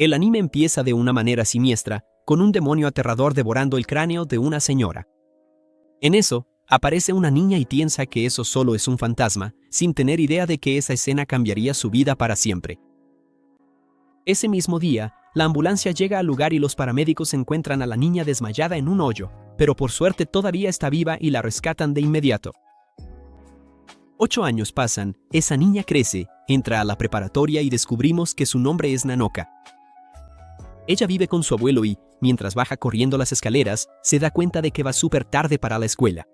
El anime empieza de una manera siniestra, con un demonio aterrador devorando el cráneo de una señora. En eso, aparece una niña y piensa que eso solo es un fantasma, sin tener idea de que esa escena cambiaría su vida para siempre. Ese mismo día, la ambulancia llega al lugar y los paramédicos encuentran a la niña desmayada en un hoyo, pero por suerte todavía está viva y la rescatan de inmediato. 8 años pasan, esa niña crece, entra a la preparatoria y descubrimos que su nombre es Nanoka. Ella vive con su abuelo y, mientras baja corriendo las escaleras, se da cuenta de que va súper tarde para la escuela.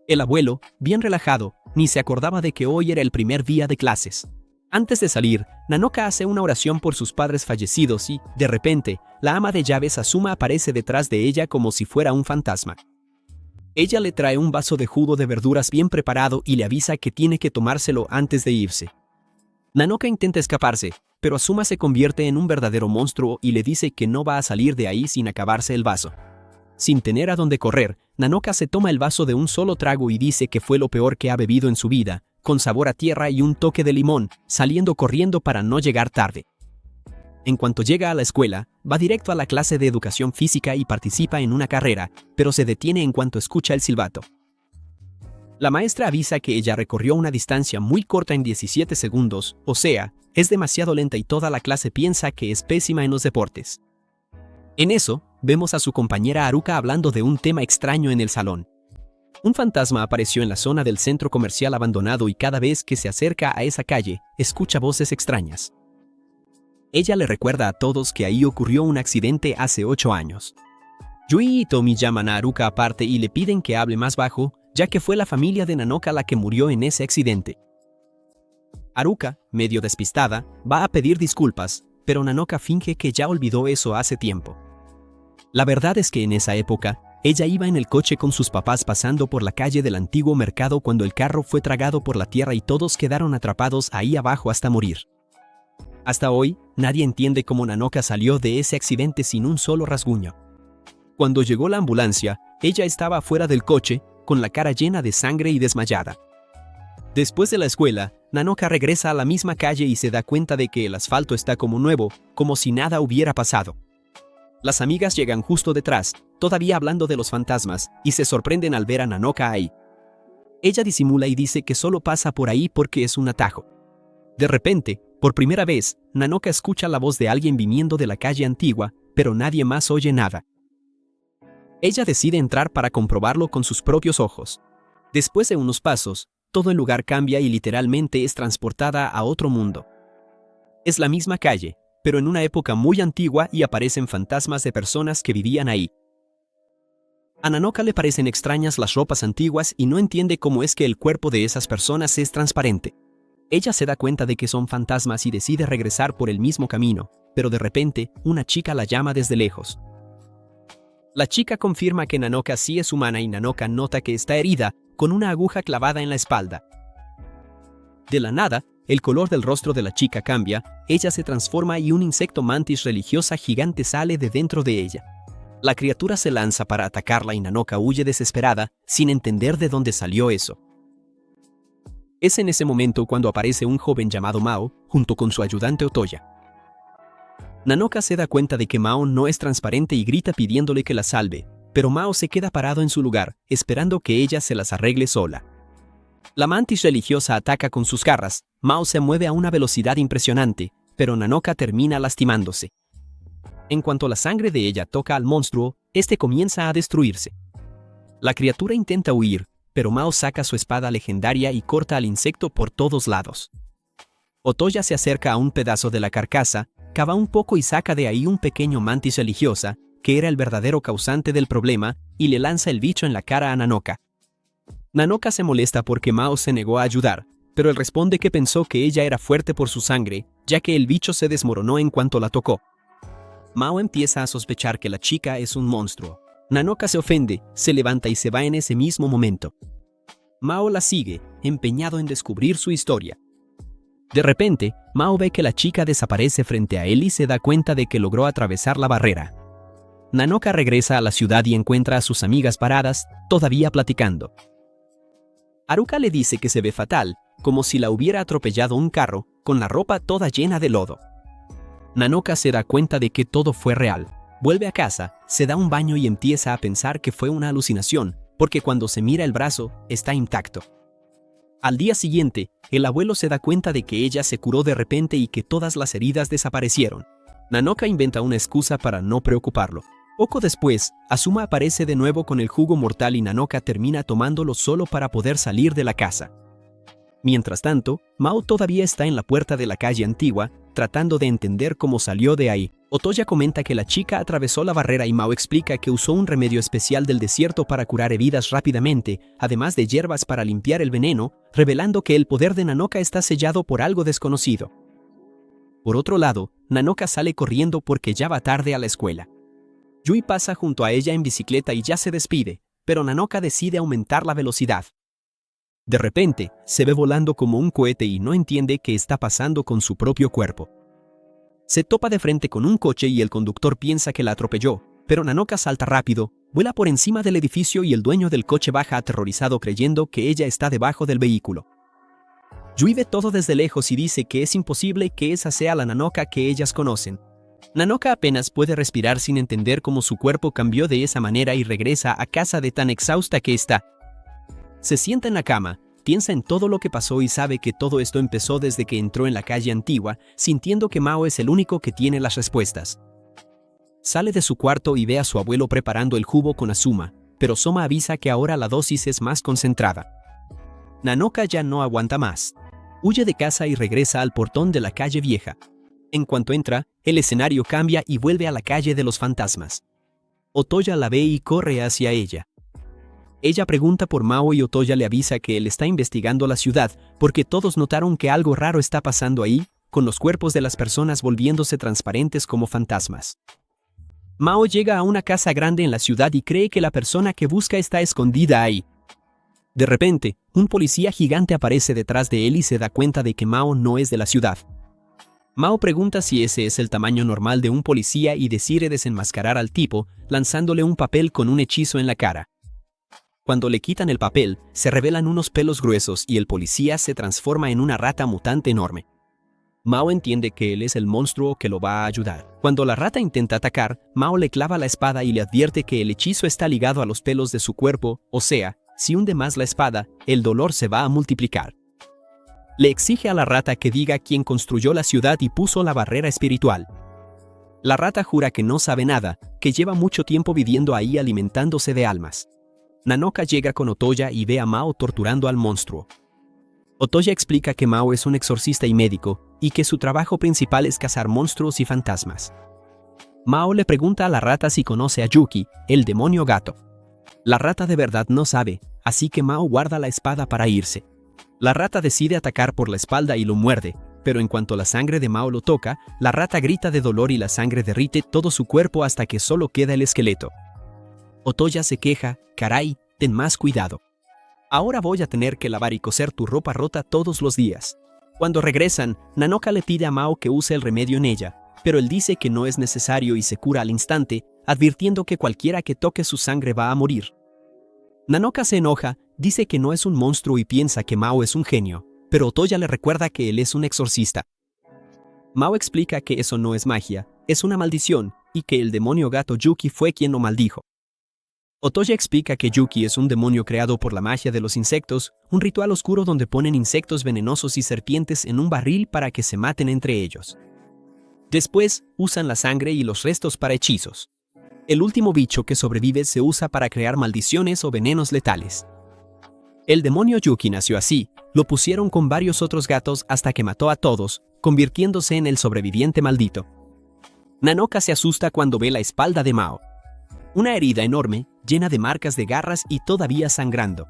El abuelo, bien relajado, ni se acordaba de que hoy era el primer día de clases. Antes de salir, Nanoka hace una oración por sus padres fallecidos y, de repente, la ama de llaves Asuma aparece detrás de ella como si fuera un fantasma. Ella le trae un vaso de jugo de verduras bien preparado y le avisa que tiene que tomárselo antes de irse. Nanoka intenta escaparse, pero Asuma se convierte en un verdadero monstruo y le dice que no va a salir de ahí sin acabarse el vaso. Sin tener a dónde correr, Nanoka se toma el vaso de un solo trago y dice que fue lo peor que ha bebido en su vida, con sabor a tierra y un toque de limón, saliendo corriendo para no llegar tarde. En cuanto llega a la escuela, va directo a la clase de educación física y participa en una carrera, pero se detiene en cuanto escucha el silbato. La maestra avisa que ella recorrió una distancia muy corta en 17 segundos, o sea, es demasiado lenta y toda la clase piensa que es pésima en los deportes. En eso, vemos a su compañera Haruka hablando de un tema extraño en el salón. Un fantasma apareció en la zona del centro comercial abandonado y cada vez que se acerca a esa calle, escucha voces extrañas. Ella le recuerda a todos que ahí ocurrió un accidente hace 8 años. Yui y Tomi llaman a Haruka aparte y le piden que hable más bajo, ya que fue la familia de Nanoka la que murió en ese accidente. Haruka, medio despistada, va a pedir disculpas, pero Nanoka finge que ya olvidó eso hace tiempo. La verdad es que en esa época, ella iba en el coche con sus papás pasando por la calle del antiguo mercado cuando el carro fue tragado por la tierra y todos quedaron atrapados ahí abajo hasta morir. Hasta hoy, nadie entiende cómo Nanoka salió de ese accidente sin un solo rasguño. Cuando llegó la ambulancia, ella estaba fuera del coche, con la cara llena de sangre y desmayada. Después de la escuela, Nanoka regresa a la misma calle y se da cuenta de que el asfalto está como nuevo, como si nada hubiera pasado. Las amigas llegan justo detrás, todavía hablando de los fantasmas, y se sorprenden al ver a Nanoka ahí. Ella disimula y dice que solo pasa por ahí porque es un atajo. De repente, por primera vez, Nanoka escucha la voz de alguien viniendo de la calle antigua, pero nadie más oye nada. Ella decide entrar para comprobarlo con sus propios ojos. Después de unos pasos, todo el lugar cambia y literalmente es transportada a otro mundo. Es la misma calle, pero en una época muy antigua y aparecen fantasmas de personas que vivían ahí. A Nanoka le parecen extrañas las ropas antiguas y no entiende cómo es que el cuerpo de esas personas es transparente. Ella se da cuenta de que son fantasmas y decide regresar por el mismo camino, pero de repente, una chica la llama desde lejos. La chica confirma que Nanoka sí es humana y Nanoka nota que está herida, con una aguja clavada en la espalda. De la nada, el color del rostro de la chica cambia, ella se transforma y un insecto mantis religiosa gigante sale de dentro de ella. La criatura se lanza para atacarla y Nanoka huye desesperada, sin entender de dónde salió eso. Es en ese momento cuando aparece un joven llamado Mao, junto con su ayudante Otoya. Nanoka se da cuenta de que Mao no es transparente y grita pidiéndole que la salve, pero Mao se queda parado en su lugar, esperando que ella se las arregle sola. La mantis religiosa ataca con sus garras, Mao se mueve a una velocidad impresionante, pero Nanoka termina lastimándose. En cuanto la sangre de ella toca al monstruo, este comienza a destruirse. La criatura intenta huir, pero Mao saca su espada legendaria y corta al insecto por todos lados. Otoya se acerca a un pedazo de la carcasa, cava un poco y saca de ahí un pequeño mantis religiosa, que era el verdadero causante del problema, y le lanza el bicho en la cara a Nanoka. Nanoka se molesta porque Mao se negó a ayudar, pero él responde que pensó que ella era fuerte por su sangre, ya que el bicho se desmoronó en cuanto la tocó. Mao empieza a sospechar que la chica es un monstruo. Nanoka se ofende, se levanta y se va en ese mismo momento. Mao la sigue, empeñado en descubrir su historia. De repente, Mao ve que la chica desaparece frente a él y se da cuenta de que logró atravesar la barrera. Nanoka regresa a la ciudad y encuentra a sus amigas paradas, todavía platicando. Haruka le dice que se ve fatal, como si la hubiera atropellado un carro, con la ropa toda llena de lodo. Nanoka se da cuenta de que todo fue real. Vuelve a casa, se da un baño y empieza a pensar que fue una alucinación, porque cuando se mira el brazo, está intacto. Al día siguiente, el abuelo se da cuenta de que ella se curó de repente y que todas las heridas desaparecieron. Nanoka inventa una excusa para no preocuparlo. Poco después, Azuma aparece de nuevo con el jugo mortal y Nanoka termina tomándolo solo para poder salir de la casa. Mientras tanto, Mao todavía está en la puerta de la calle antigua, tratando de entender cómo salió de ahí. Otoya comenta que la chica atravesó la barrera y Mao explica que usó un remedio especial del desierto para curar heridas rápidamente, además de hierbas para limpiar el veneno, revelando que el poder de Nanoka está sellado por algo desconocido. Por otro lado, Nanoka sale corriendo porque ya va tarde a la escuela. Yui pasa junto a ella en bicicleta y ya se despide, pero Nanoka decide aumentar la velocidad. De repente, se ve volando como un cohete y no entiende qué está pasando con su propio cuerpo. Se topa de frente con un coche y el conductor piensa que la atropelló, pero Nanoka salta rápido, vuela por encima del edificio y el dueño del coche baja aterrorizado creyendo que ella está debajo del vehículo. Yui ve todo desde lejos y dice que es imposible que esa sea la Nanoka que ellas conocen. Nanoka apenas puede respirar sin entender cómo su cuerpo cambió de esa manera y regresa a casa de tan exhausta que está. Se sienta en la cama, piensa en todo lo que pasó y sabe que todo esto empezó desde que entró en la calle antigua, sintiendo que Mao es el único que tiene las respuestas. Sale de su cuarto y ve a su abuelo preparando el jugo con Azuma, pero Soma avisa que ahora la dosis es más concentrada. Nanoka ya no aguanta más. Huye de casa y regresa al portón de la calle vieja. En cuanto entra, el escenario cambia y vuelve a la calle de los fantasmas. Otoya la ve y corre hacia ella. Ella pregunta por Mao y Otoya le avisa que él está investigando la ciudad porque todos notaron que algo raro está pasando ahí, con los cuerpos de las personas volviéndose transparentes como fantasmas. Mao llega a una casa grande en la ciudad y cree que la persona que busca está escondida ahí. De repente, un policía gigante aparece detrás de él y se da cuenta de que Mao no es de la ciudad. Mao pregunta si ese es el tamaño normal de un policía y decide desenmascarar al tipo, lanzándole un papel con un hechizo en la cara. Cuando le quitan el papel, se revelan unos pelos gruesos y el policía se transforma en una rata mutante enorme. Mao entiende que él es el monstruo que lo va a ayudar. Cuando la rata intenta atacar, Mao le clava la espada y le advierte que el hechizo está ligado a los pelos de su cuerpo, o sea, si hunde más la espada, el dolor se va a multiplicar. Le exige a la rata que diga quién construyó la ciudad y puso la barrera espiritual. La rata jura que no sabe nada, que lleva mucho tiempo viviendo ahí alimentándose de almas. Nanoka llega con Otoya y ve a Mao torturando al monstruo. Otoya explica que Mao es un exorcista y médico, y que su trabajo principal es cazar monstruos y fantasmas. Mao le pregunta a la rata si conoce a Yuki, el demonio gato. La rata de verdad no sabe, así que Mao guarda la espada para irse. La rata decide atacar por la espalda y lo muerde, pero en cuanto la sangre de Mao lo toca, la rata grita de dolor y la sangre derrite todo su cuerpo hasta que solo queda el esqueleto. Otoya se queja, caray, ten más cuidado. Ahora voy a tener que lavar y coser tu ropa rota todos los días. Cuando regresan, Nanoka le pide a Mao que use el remedio en ella, pero él dice que no es necesario y se cura al instante, advirtiendo que cualquiera que toque su sangre va a morir. Nanoka se enoja, dice que no es un monstruo y piensa que Mao es un genio, pero Otoya le recuerda que él es un exorcista. Mao explica que eso no es magia, es una maldición, y que el demonio gato Yuki fue quien lo maldijo. Otoya explica que Yuki es un demonio creado por la magia de los insectos, un ritual oscuro donde ponen insectos venenosos y serpientes en un barril para que se maten entre ellos. Después, usan la sangre y los restos para hechizos. El último bicho que sobrevive se usa para crear maldiciones o venenos letales. El demonio Yuki nació así, lo pusieron con varios otros gatos hasta que mató a todos, convirtiéndose en el sobreviviente maldito. Nanoka se asusta cuando ve la espalda de Mao. Una herida enorme, llena de marcas de garras y todavía sangrando.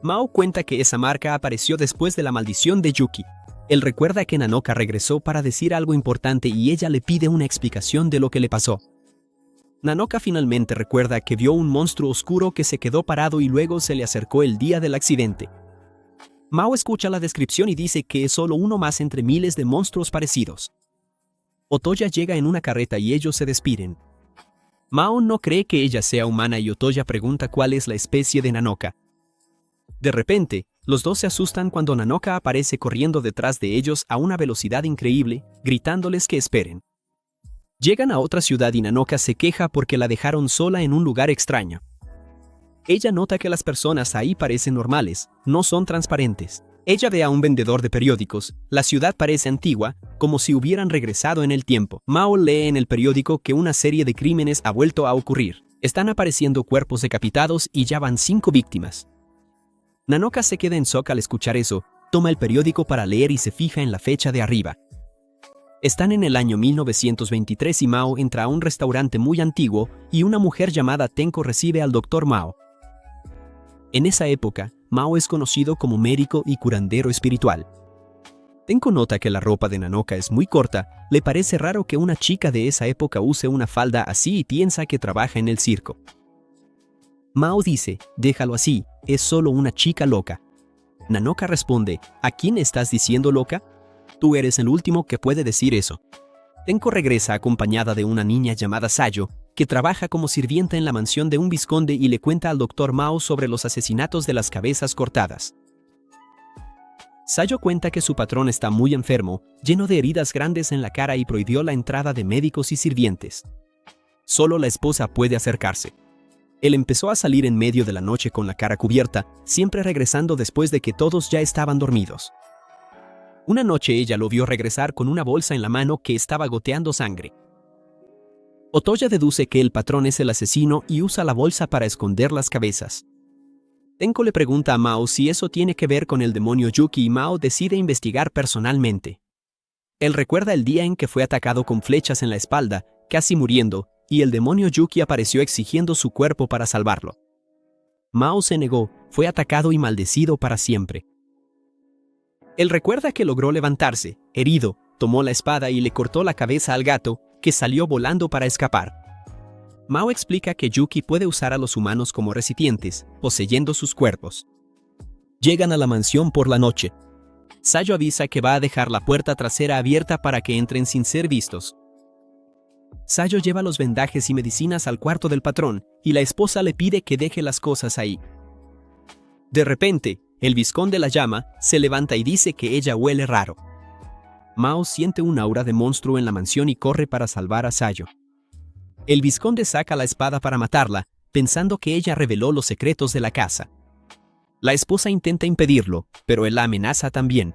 Mao cuenta que esa marca apareció después de la maldición de Yuki. Él recuerda que Nanoka regresó para decir algo importante y ella le pide una explicación de lo que le pasó. Nanoka finalmente recuerda que vio un monstruo oscuro que se quedó parado y luego se le acercó el día del accidente. Mao escucha la descripción y dice que es solo uno más entre miles de monstruos parecidos. Otoya llega en una carreta y ellos se despiden. Mao no cree que ella sea humana y Otoya pregunta cuál es la especie de Nanoka. De repente, los dos se asustan cuando Nanoka aparece corriendo detrás de ellos a una velocidad increíble, gritándoles que esperen. Llegan a otra ciudad y Nanoka se queja porque la dejaron sola en un lugar extraño. Ella nota que las personas ahí parecen normales, no son transparentes. Ella ve a un vendedor de periódicos, la ciudad parece antigua, como si hubieran regresado en el tiempo. Mao lee en el periódico que una serie de crímenes ha vuelto a ocurrir. Están apareciendo cuerpos decapitados y ya van 5 víctimas. Nanoka se queda en shock al escuchar eso, toma el periódico para leer y se fija en la fecha de arriba. Están en el año 1923 y Mao entra a un restaurante muy antiguo y una mujer llamada Tenko recibe al Dr. Mao. En esa época, Mao es conocido como médico y curandero espiritual. Tenko nota que la ropa de Nanoka es muy corta, le parece raro que una chica de esa época use una falda así y piensa que trabaja en el circo. Mao dice, déjalo así, es solo una chica loca. Nanoka responde, ¿a quién estás diciendo loca? Tú eres el último que puede decir eso. Tenko regresa acompañada de una niña llamada Sayo, que trabaja como sirvienta en la mansión de un vizconde y le cuenta al Dr. Mao sobre los asesinatos de las cabezas cortadas. Sayo cuenta que su patrón está muy enfermo, lleno de heridas grandes en la cara y prohibió la entrada de médicos y sirvientes. Solo la esposa puede acercarse. Él empezó a salir en medio de la noche con la cara cubierta, siempre regresando después de que todos ya estaban dormidos. Una noche ella lo vio regresar con una bolsa en la mano que estaba goteando sangre. Otoya deduce que el patrón es el asesino y usa la bolsa para esconder las cabezas. Tenko le pregunta a Mao si eso tiene que ver con el demonio Yuki y Mao decide investigar personalmente. Él recuerda el día en que fue atacado con flechas en la espalda, casi muriendo, y el demonio Yuki apareció exigiendo su cuerpo para salvarlo. Mao se negó, fue atacado y maldecido para siempre. Él recuerda que logró levantarse, herido, tomó la espada y le cortó la cabeza al gato, que salió volando para escapar. Mao explica que Yuki puede usar a los humanos como recipientes, poseyendo sus cuerpos. Llegan a la mansión por la noche. Sayo avisa que va a dejar la puerta trasera abierta para que entren sin ser vistos. Sayo lleva los vendajes y medicinas al cuarto del patrón, y la esposa le pide que deje las cosas ahí. De repente, el vizconde la llama, se levanta y dice que ella huele raro. Mao siente un aura de monstruo en la mansión y corre para salvar a Sayo. El vizconde saca la espada para matarla, pensando que ella reveló los secretos de la casa. La esposa intenta impedirlo, pero él la amenaza también.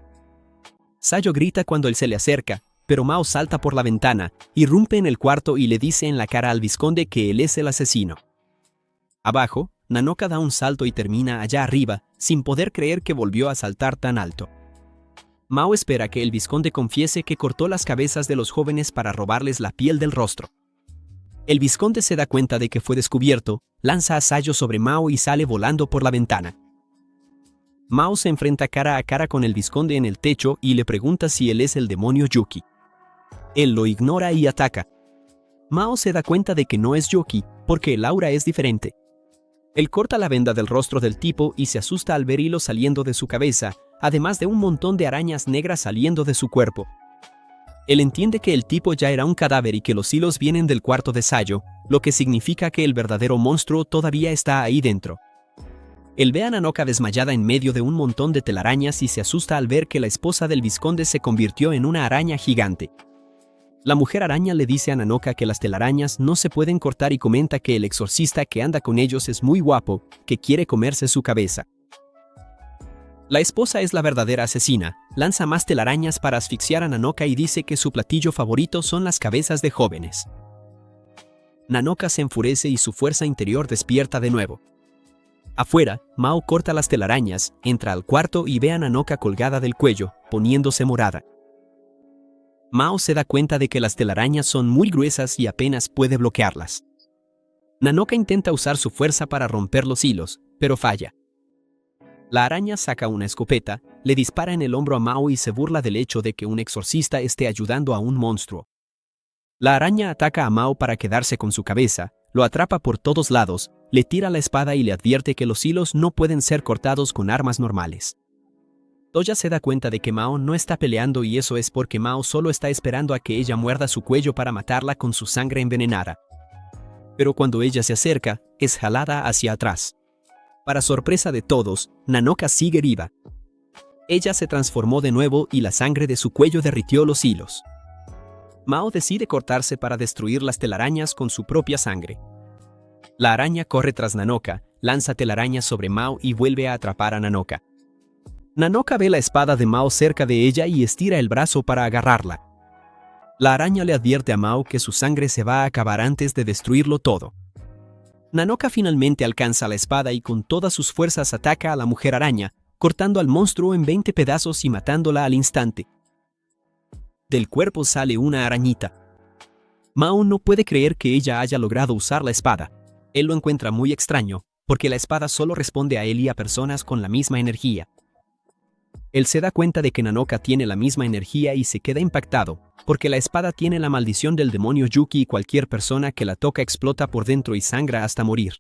Sayo grita cuando él se le acerca, pero Mao salta por la ventana, irrumpe en el cuarto y le dice en la cara al vizconde que él es el asesino. Abajo, Nanoka da un salto y termina allá arriba, sin poder creer que volvió a saltar tan alto. Mao espera que el vizconde confiese que cortó las cabezas de los jóvenes para robarles la piel del rostro. El vizconde se da cuenta de que fue descubierto, lanza a Sayo sobre Mao y sale volando por la ventana. Mao se enfrenta cara a cara con el vizconde en el techo y le pregunta si él es el demonio Yuki. Él lo ignora y ataca. Mao se da cuenta de que no es Yuki, porque el aura es diferente. Él corta la venda del rostro del tipo y se asusta al ver hilos saliendo de su cabeza, además de un montón de arañas negras saliendo de su cuerpo. Él entiende que el tipo ya era un cadáver y que los hilos vienen del cuarto de Sayo, lo que significa que el verdadero monstruo todavía está ahí dentro. Él ve a Nanoka desmayada en medio de un montón de telarañas y se asusta al ver que la esposa del vizconde se convirtió en una araña gigante. La mujer araña le dice a Nanoka que las telarañas no se pueden cortar y comenta que el exorcista que anda con ellos es muy guapo, que quiere comerse su cabeza. La esposa es la verdadera asesina, lanza más telarañas para asfixiar a Nanoka y dice que su platillo favorito son las cabezas de jóvenes. Nanoka se enfurece y su fuerza interior despierta de nuevo. Afuera, Mao corta las telarañas, entra al cuarto y ve a Nanoka colgada del cuello, poniéndose morada. Mao se da cuenta de que las telarañas son muy gruesas y apenas puede bloquearlas. Nanoka intenta usar su fuerza para romper los hilos, pero falla. La araña saca una escopeta, le dispara en el hombro a Mao y se burla del hecho de que un exorcista esté ayudando a un monstruo. La araña ataca a Mao para quedarse con su cabeza, lo atrapa por todos lados, le tira la espada y le advierte que los hilos no pueden ser cortados con armas normales. Toya se da cuenta de que Mao no está peleando y eso es porque Mao solo está esperando a que ella muerda su cuello para matarla con su sangre envenenada. Pero cuando ella se acerca, es jalada hacia atrás. Para sorpresa de todos, Nanoka sigue viva. Ella se transformó de nuevo y la sangre de su cuello derritió los hilos. Mao decide cortarse para destruir las telarañas con su propia sangre. La araña corre tras Nanoka, lanza telarañas sobre Mao y vuelve a atrapar a Nanoka. Nanoka ve la espada de Mao cerca de ella y estira el brazo para agarrarla. La araña le advierte a Mao que su sangre se va a acabar antes de destruirlo todo. Nanoka finalmente alcanza la espada y con todas sus fuerzas ataca a la mujer araña, cortando al monstruo en 20 pedazos y matándola al instante. Del cuerpo sale una arañita. Mao no puede creer que ella haya logrado usar la espada. Él lo encuentra muy extraño, porque la espada solo responde a él y a personas con la misma energía. Él se da cuenta de que Nanoka tiene la misma energía y se queda impactado, porque la espada tiene la maldición del demonio Yuki y cualquier persona que la toca explota por dentro y sangra hasta morir.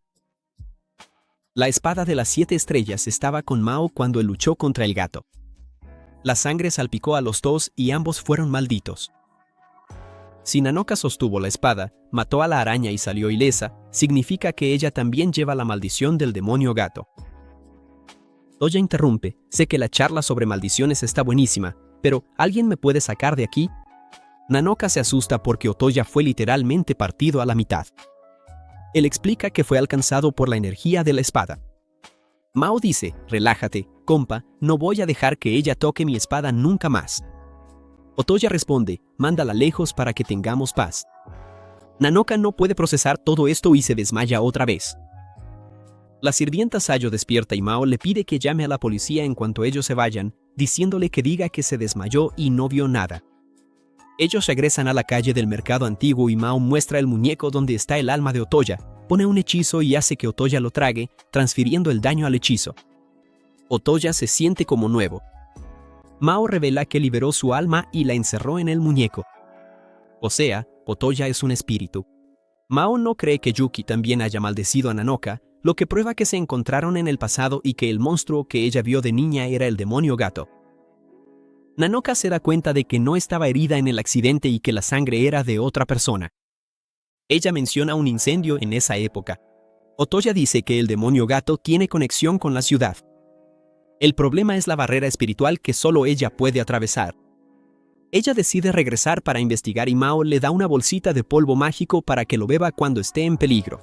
La espada de las 7 estrellas estaba con Mao cuando él luchó contra el gato. La sangre salpicó a los dos y ambos fueron malditos. Si Nanoka sostuvo la espada, mató a la araña y salió ilesa, significa que ella también lleva la maldición del demonio gato. Otoya interrumpe: sé que la charla sobre maldiciones está buenísima, pero ¿alguien me puede sacar de aquí? Nanoka se asusta porque Otoya fue literalmente partido a la mitad. Él explica que fue alcanzado por la energía de la espada. Mao dice: relájate, compa, no voy a dejar que ella toque mi espada nunca más. Otoya responde: mándala lejos para que tengamos paz. Nanoka no puede procesar todo esto y se desmaya otra vez. La sirvienta Sayo despierta y Mao le pide que llame a la policía en cuanto ellos se vayan, diciéndole que diga que se desmayó y no vio nada. Ellos regresan a la calle del mercado antiguo y Mao muestra el muñeco donde está el alma de Otoya, pone un hechizo y hace que Otoya lo trague, transfiriendo el daño al hechizo. Otoya se siente como nuevo. Mao revela que liberó su alma y la encerró en el muñeco. O sea, Otoya es un espíritu. Mao no cree que Yuki también haya maldecido a Nanoka, lo que prueba que se encontraron en el pasado y que el monstruo que ella vio de niña era el demonio gato. Nanoka se da cuenta de que no estaba herida en el accidente y que la sangre era de otra persona. Ella menciona un incendio en esa época. Otoya dice que el demonio gato tiene conexión con la ciudad. El problema es la barrera espiritual que solo ella puede atravesar. Ella decide regresar para investigar y Mao le da una bolsita de polvo mágico para que lo beba cuando esté en peligro.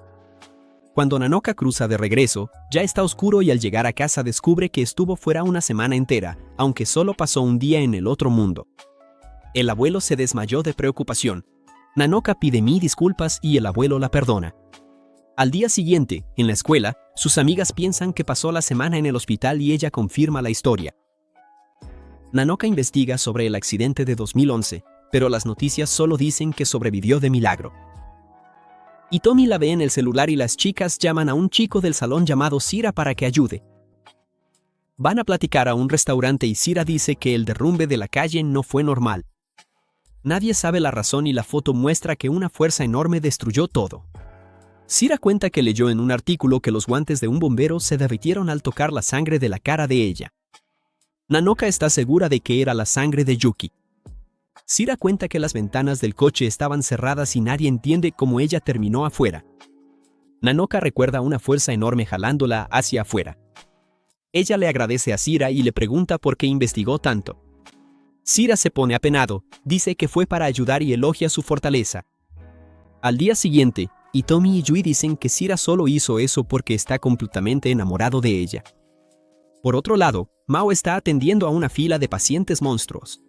Cuando Nanoka cruza de regreso, ya está oscuro y al llegar a casa descubre que estuvo fuera una semana entera, aunque solo pasó un día en el otro mundo. El abuelo se desmayó de preocupación. Nanoka pide mil disculpas y el abuelo la perdona. Al día siguiente, en la escuela, sus amigas piensan que pasó la semana en el hospital y ella confirma la historia. Nanoka investiga sobre el accidente de 2011, pero las noticias solo dicen que sobrevivió de milagro. Hitomi la ve en el celular y las chicas llaman a un chico del salón llamado Sira para que ayude. Van a platicar a un restaurante y Sira dice que el derrumbe de la calle no fue normal. Nadie sabe la razón y la foto muestra que una fuerza enorme destruyó todo. Sira cuenta que leyó en un artículo que los guantes de un bombero se derritieron al tocar la sangre de la cara de ella. Nanoka está segura de que era la sangre de Yuki. Sira cuenta que las ventanas del coche estaban cerradas y nadie entiende cómo ella terminó afuera. Nanoka recuerda una fuerza enorme jalándola hacia afuera. Ella le agradece a Sira y le pregunta por qué investigó tanto. Sira se pone apenado, dice que fue para ayudar y elogia su fortaleza. Al día siguiente, Hitomi y Yui dicen que Sira solo hizo eso porque está completamente enamorado de ella. Por otro lado, Mao está atendiendo a una fila de pacientes monstruos.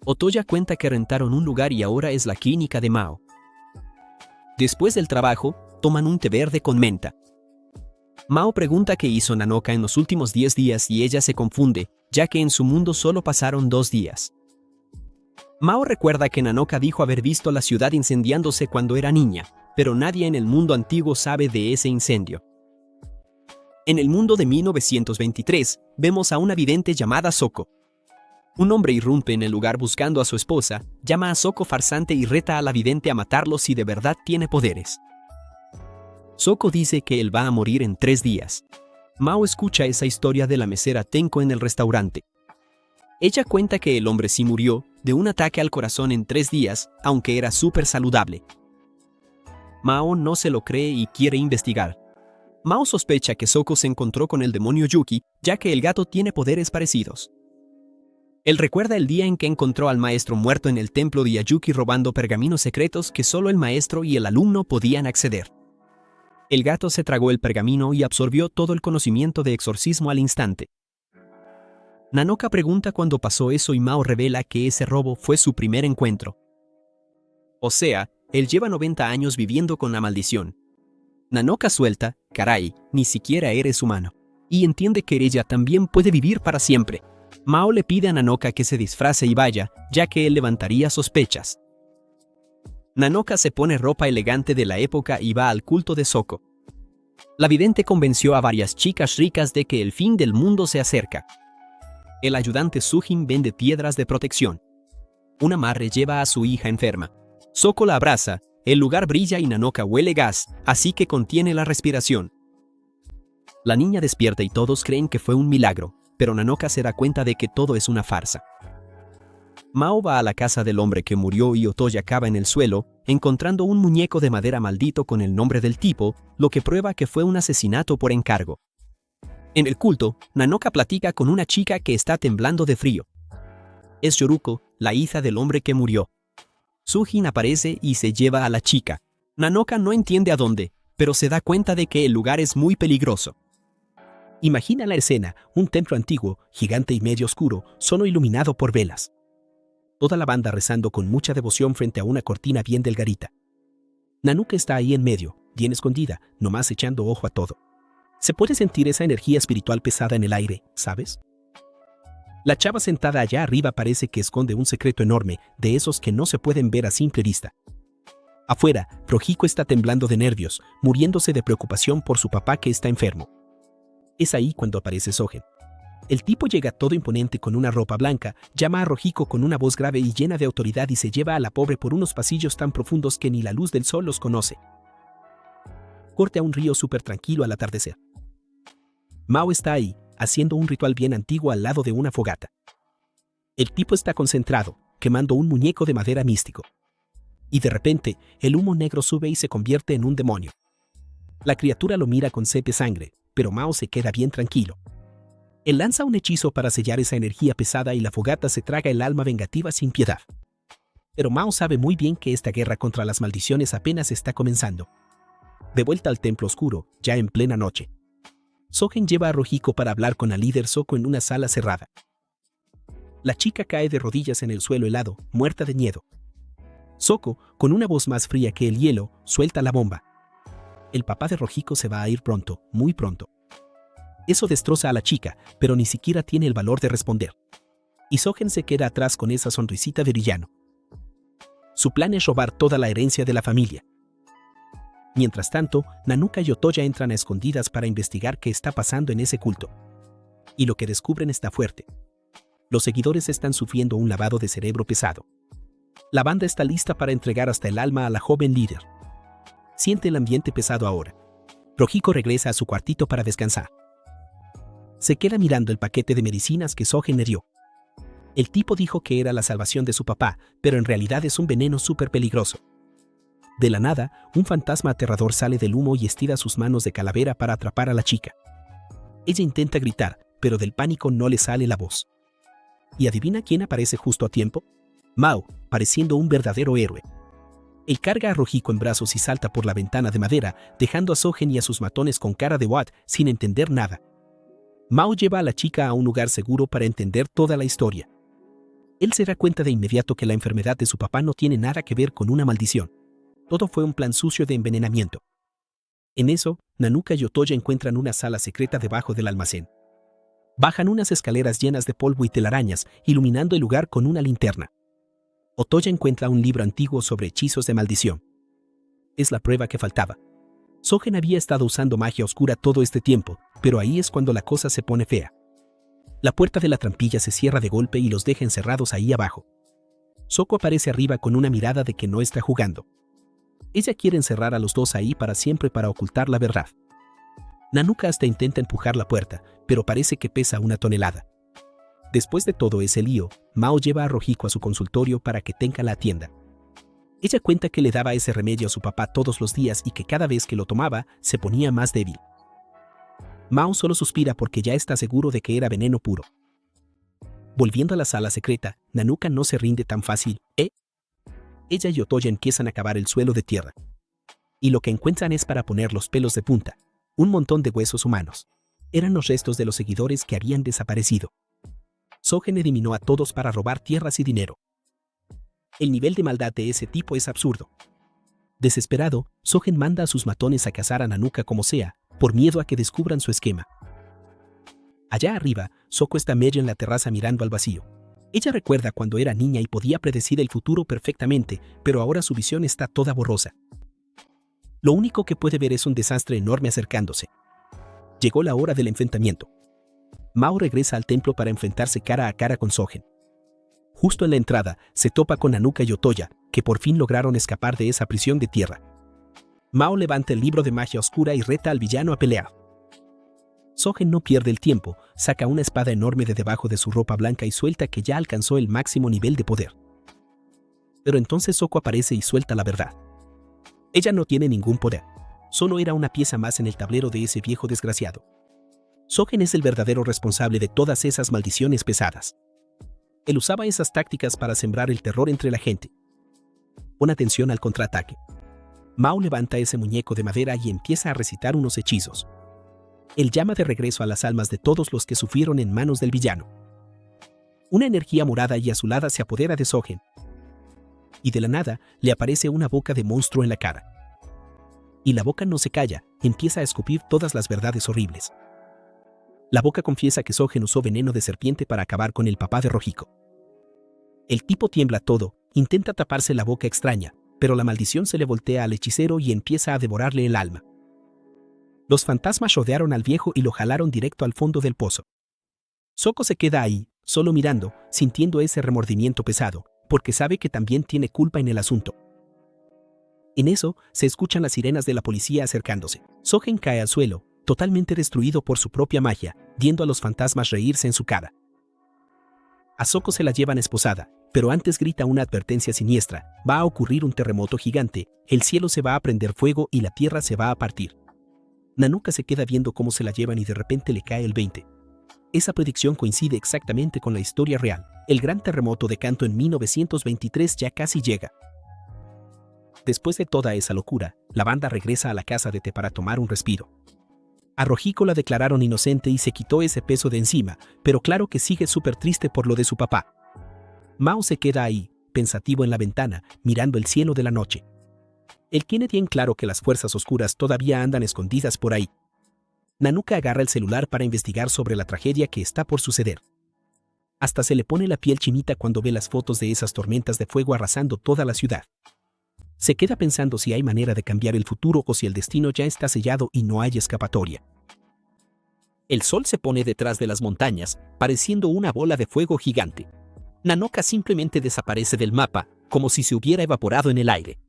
Otoya cuenta que rentaron un lugar y ahora es la clínica de Mao. Después del trabajo, toman un té verde con menta. Mao pregunta qué hizo Nanoka en los últimos 10 días y ella se confunde, ya que en su mundo solo pasaron 2 días. Mao recuerda que Nanoka dijo haber visto la ciudad incendiándose cuando era niña, pero nadie en el mundo antiguo sabe de ese incendio. En el mundo de 1923, vemos a una vidente llamada Soko. Un hombre irrumpe en el lugar buscando a su esposa, llama a Soko farsante y reta a la vidente a matarlo si de verdad tiene poderes. Soko dice que él va a morir en 3 días. Mao escucha esa historia de la mesera Tenko en el restaurante. Ella cuenta que el hombre sí murió de un ataque al corazón en 3 días, aunque era súper saludable. Mao no se lo cree y quiere investigar. Mao sospecha que Soko se encontró con el demonio Yuki, ya que el gato tiene poderes parecidos. Él recuerda el día en que encontró al maestro muerto en el templo de Yayuki robando pergaminos secretos que solo el maestro y el alumno podían acceder. El gato se tragó el pergamino y absorbió todo el conocimiento de exorcismo al instante. Nanoka pregunta cuándo pasó eso y Mao revela que ese robo fue su primer encuentro. O sea, él lleva 90 años viviendo con la maldición. Nanoka suelta, caray, ni siquiera eres humano. Y entiende que ella también puede vivir para siempre. Mao le pide a Nanoka que se disfrace y vaya, ya que él levantaría sospechas. Nanoka se pone ropa elegante de la época y va al culto de Soko. La vidente convenció a varias chicas ricas de que el fin del mundo se acerca. El ayudante Sujin vende piedras de protección. Una madre lleva a su hija enferma. Soko la abraza, el lugar brilla y Nanoka huele gas, así que contiene la respiración. La niña despierta y todos creen que fue un milagro, pero Nanoka se da cuenta de que todo es una farsa. Mao va a la casa del hombre que murió y Otoya cava en el suelo, encontrando un muñeco de madera maldito con el nombre del tipo, lo que prueba que fue un asesinato por encargo. En el culto, Nanoka platica con una chica que está temblando de frío. Es Yoruko, la hija del hombre que murió. Sujin aparece y se lleva a la chica. Nanoka no entiende a dónde, pero se da cuenta de que el lugar es muy peligroso. Imagina la escena, un templo antiguo, gigante y medio oscuro, solo iluminado por velas. Toda la banda rezando con mucha devoción frente a una cortina bien delgadita. Nanoka está ahí en medio, bien escondida, nomás echando ojo a todo. Se puede sentir esa energía espiritual pesada en el aire, ¿sabes? La chava sentada allá arriba parece que esconde un secreto enorme, de esos que no se pueden ver a simple vista. Afuera, Rohiko está temblando de nervios, muriéndose de preocupación por su papá que está enfermo. Es ahí cuando aparece Sogen. El tipo llega todo imponente con una ropa blanca, llama a Rohiko con una voz grave y llena de autoridad y se lleva a la pobre por unos pasillos tan profundos que ni la luz del sol los conoce. Corte a un río súper tranquilo al atardecer. Mao está ahí, haciendo un ritual bien antiguo al lado de una fogata. El tipo está concentrado, quemando un muñeco de madera místico. Y de repente, el humo negro sube y se convierte en un demonio. La criatura lo mira con sed de sangre, pero Mao se queda bien tranquilo. Él lanza un hechizo para sellar esa energía pesada y la fogata se traga el alma vengativa sin piedad. Pero Mao sabe muy bien que esta guerra contra las maldiciones apenas está comenzando. De vuelta al templo oscuro, ya en plena noche. Sogen lleva a Rohiko para hablar con la líder Soko en una sala cerrada. La chica cae de rodillas en el suelo helado, muerta de miedo. Soko, con una voz más fría que el hielo, suelta la bomba. El papá de Rohiko se va a ir pronto, muy pronto. Eso destroza a la chica, pero ni siquiera tiene el valor de responder. Y Sogen se queda atrás con esa sonrisita de villano. Su plan es robar toda la herencia de la familia. Mientras tanto, Nanoka y Otoya entran a escondidas para investigar qué está pasando en ese culto. Y lo que descubren está fuerte. Los seguidores están sufriendo un lavado de cerebro pesado. La banda está lista para entregar hasta el alma a la joven líder. Siente el ambiente pesado ahora. Rohiko regresa a su cuartito para descansar. Se queda mirando el paquete de medicinas que Sogen le dio. El tipo dijo que era la salvación de su papá, pero en realidad es un veneno súper peligroso. De la nada, un fantasma aterrador sale del humo y estira sus manos de calavera para atrapar a la chica. Ella intenta gritar, pero del pánico no le sale la voz. ¿Y adivina quién aparece justo a tiempo? Mao, pareciendo un verdadero héroe. Él carga a Rohiko en brazos y salta por la ventana de madera, dejando a Sogen y a sus matones con cara de what, sin entender nada. Mao lleva a la chica a un lugar seguro para entender toda la historia. Él se da cuenta de inmediato que la enfermedad de su papá no tiene nada que ver con una maldición. Todo fue un plan sucio de envenenamiento. En eso, Nanoka y Otoya encuentran una sala secreta debajo del almacén. Bajan unas escaleras llenas de polvo y telarañas, iluminando el lugar con una linterna. Otoya encuentra un libro antiguo sobre hechizos de maldición. Es la prueba que faltaba. Sogen había estado usando magia oscura todo este tiempo, pero ahí es cuando la cosa se pone fea. La puerta de la trampilla se cierra de golpe y los deja encerrados ahí abajo. Soko aparece arriba con una mirada de que no está jugando. Ella quiere encerrar a los dos ahí para siempre para ocultar la verdad. Nanoka hasta intenta empujar la puerta, pero parece que pesa 1 tonelada. Después de todo ese lío, Mao lleva a Rohiko a su consultorio para que tenga la atienda. Ella cuenta que le daba ese remedio a su papá todos los días y que cada vez que lo tomaba, se ponía más débil. Mao solo suspira porque ya está seguro de que era veneno puro. Volviendo a la sala secreta, Nanuka no se rinde tan fácil, ¿eh? Ella y Otoya empiezan a cavar el suelo de tierra. Y lo que encuentran es para poner los pelos de punta. Un montón de huesos humanos. Eran los restos de los seguidores que habían desaparecido. Sogen eliminó a todos para robar tierras y dinero. El nivel de maldad de ese tipo es absurdo. Desesperado, Sogen manda a sus matones a cazar a Nanuka como sea, por miedo a que descubran su esquema. Allá arriba, Soko está medio en la terraza mirando al vacío. Ella recuerda cuando era niña y podía predecir el futuro perfectamente, pero ahora su visión está toda borrosa. Lo único que puede ver es un desastre enorme acercándose. Llegó la hora del enfrentamiento. Mao regresa al templo para enfrentarse cara a cara con Sogen. Justo en la entrada, se topa con Nanuka y Otoya, que por fin lograron escapar de esa prisión de tierra. Mao levanta el libro de magia oscura y reta al villano a pelear. Sogen no pierde el tiempo, saca una espada enorme de debajo de su ropa blanca y suelta que ya alcanzó el máximo nivel de poder. Pero entonces Soko aparece y suelta la verdad. Ella no tiene ningún poder. Solo era una pieza más en el tablero de ese viejo desgraciado. Sogen es el verdadero responsable de todas esas maldiciones pesadas. Él usaba esas tácticas para sembrar el terror entre la gente. Pon atención al contraataque. Mao levanta ese muñeco de madera y empieza a recitar unos hechizos. Él llama de regreso a las almas de todos los que sufrieron en manos del villano. Una energía morada y azulada se apodera de Sogen. Y de la nada le aparece una boca de monstruo en la cara. Y la boca no se calla, empieza a escupir todas las verdades horribles. La boca confiesa que Sogen usó veneno de serpiente para acabar con el papá de Rohiko. El tipo tiembla todo, intenta taparse la boca extraña, pero la maldición se le voltea al hechicero y empieza a devorarle el alma. Los fantasmas rodearon al viejo y lo jalaron directo al fondo del pozo. Soko se queda ahí, solo mirando, sintiendo ese remordimiento pesado, porque sabe que también tiene culpa en el asunto. En eso, se escuchan las sirenas de la policía acercándose. Sogen cae al suelo, totalmente destruido por su propia magia, viendo a los fantasmas reírse en su cara. A Soko se la llevan esposada, pero antes grita una advertencia siniestra: va a ocurrir un terremoto gigante, el cielo se va a prender fuego y la tierra se va a partir. Nanuka se queda viendo cómo se la llevan y de repente le cae el 20. Esa predicción coincide exactamente con la historia real. El gran terremoto de Kanto en 1923 ya casi llega. Después de toda esa locura, la banda regresa a la casa de Te para tomar un respiro. A Rohiko la declararon inocente y se quitó ese peso de encima, pero claro que sigue súper triste por lo de su papá. Mao se queda ahí, pensativo en la ventana, mirando el cielo de la noche. Él tiene bien claro que las fuerzas oscuras todavía andan escondidas por ahí. Nanuka agarra el celular para investigar sobre la tragedia que está por suceder. Hasta se le pone la piel chinita cuando ve las fotos de esas tormentas de fuego arrasando toda la ciudad. Se queda pensando si hay manera de cambiar el futuro o si el destino ya está sellado y no hay escapatoria. El sol se pone detrás de las montañas, pareciendo una bola de fuego gigante. Nanuka simplemente desaparece del mapa, como si se hubiera evaporado en el aire.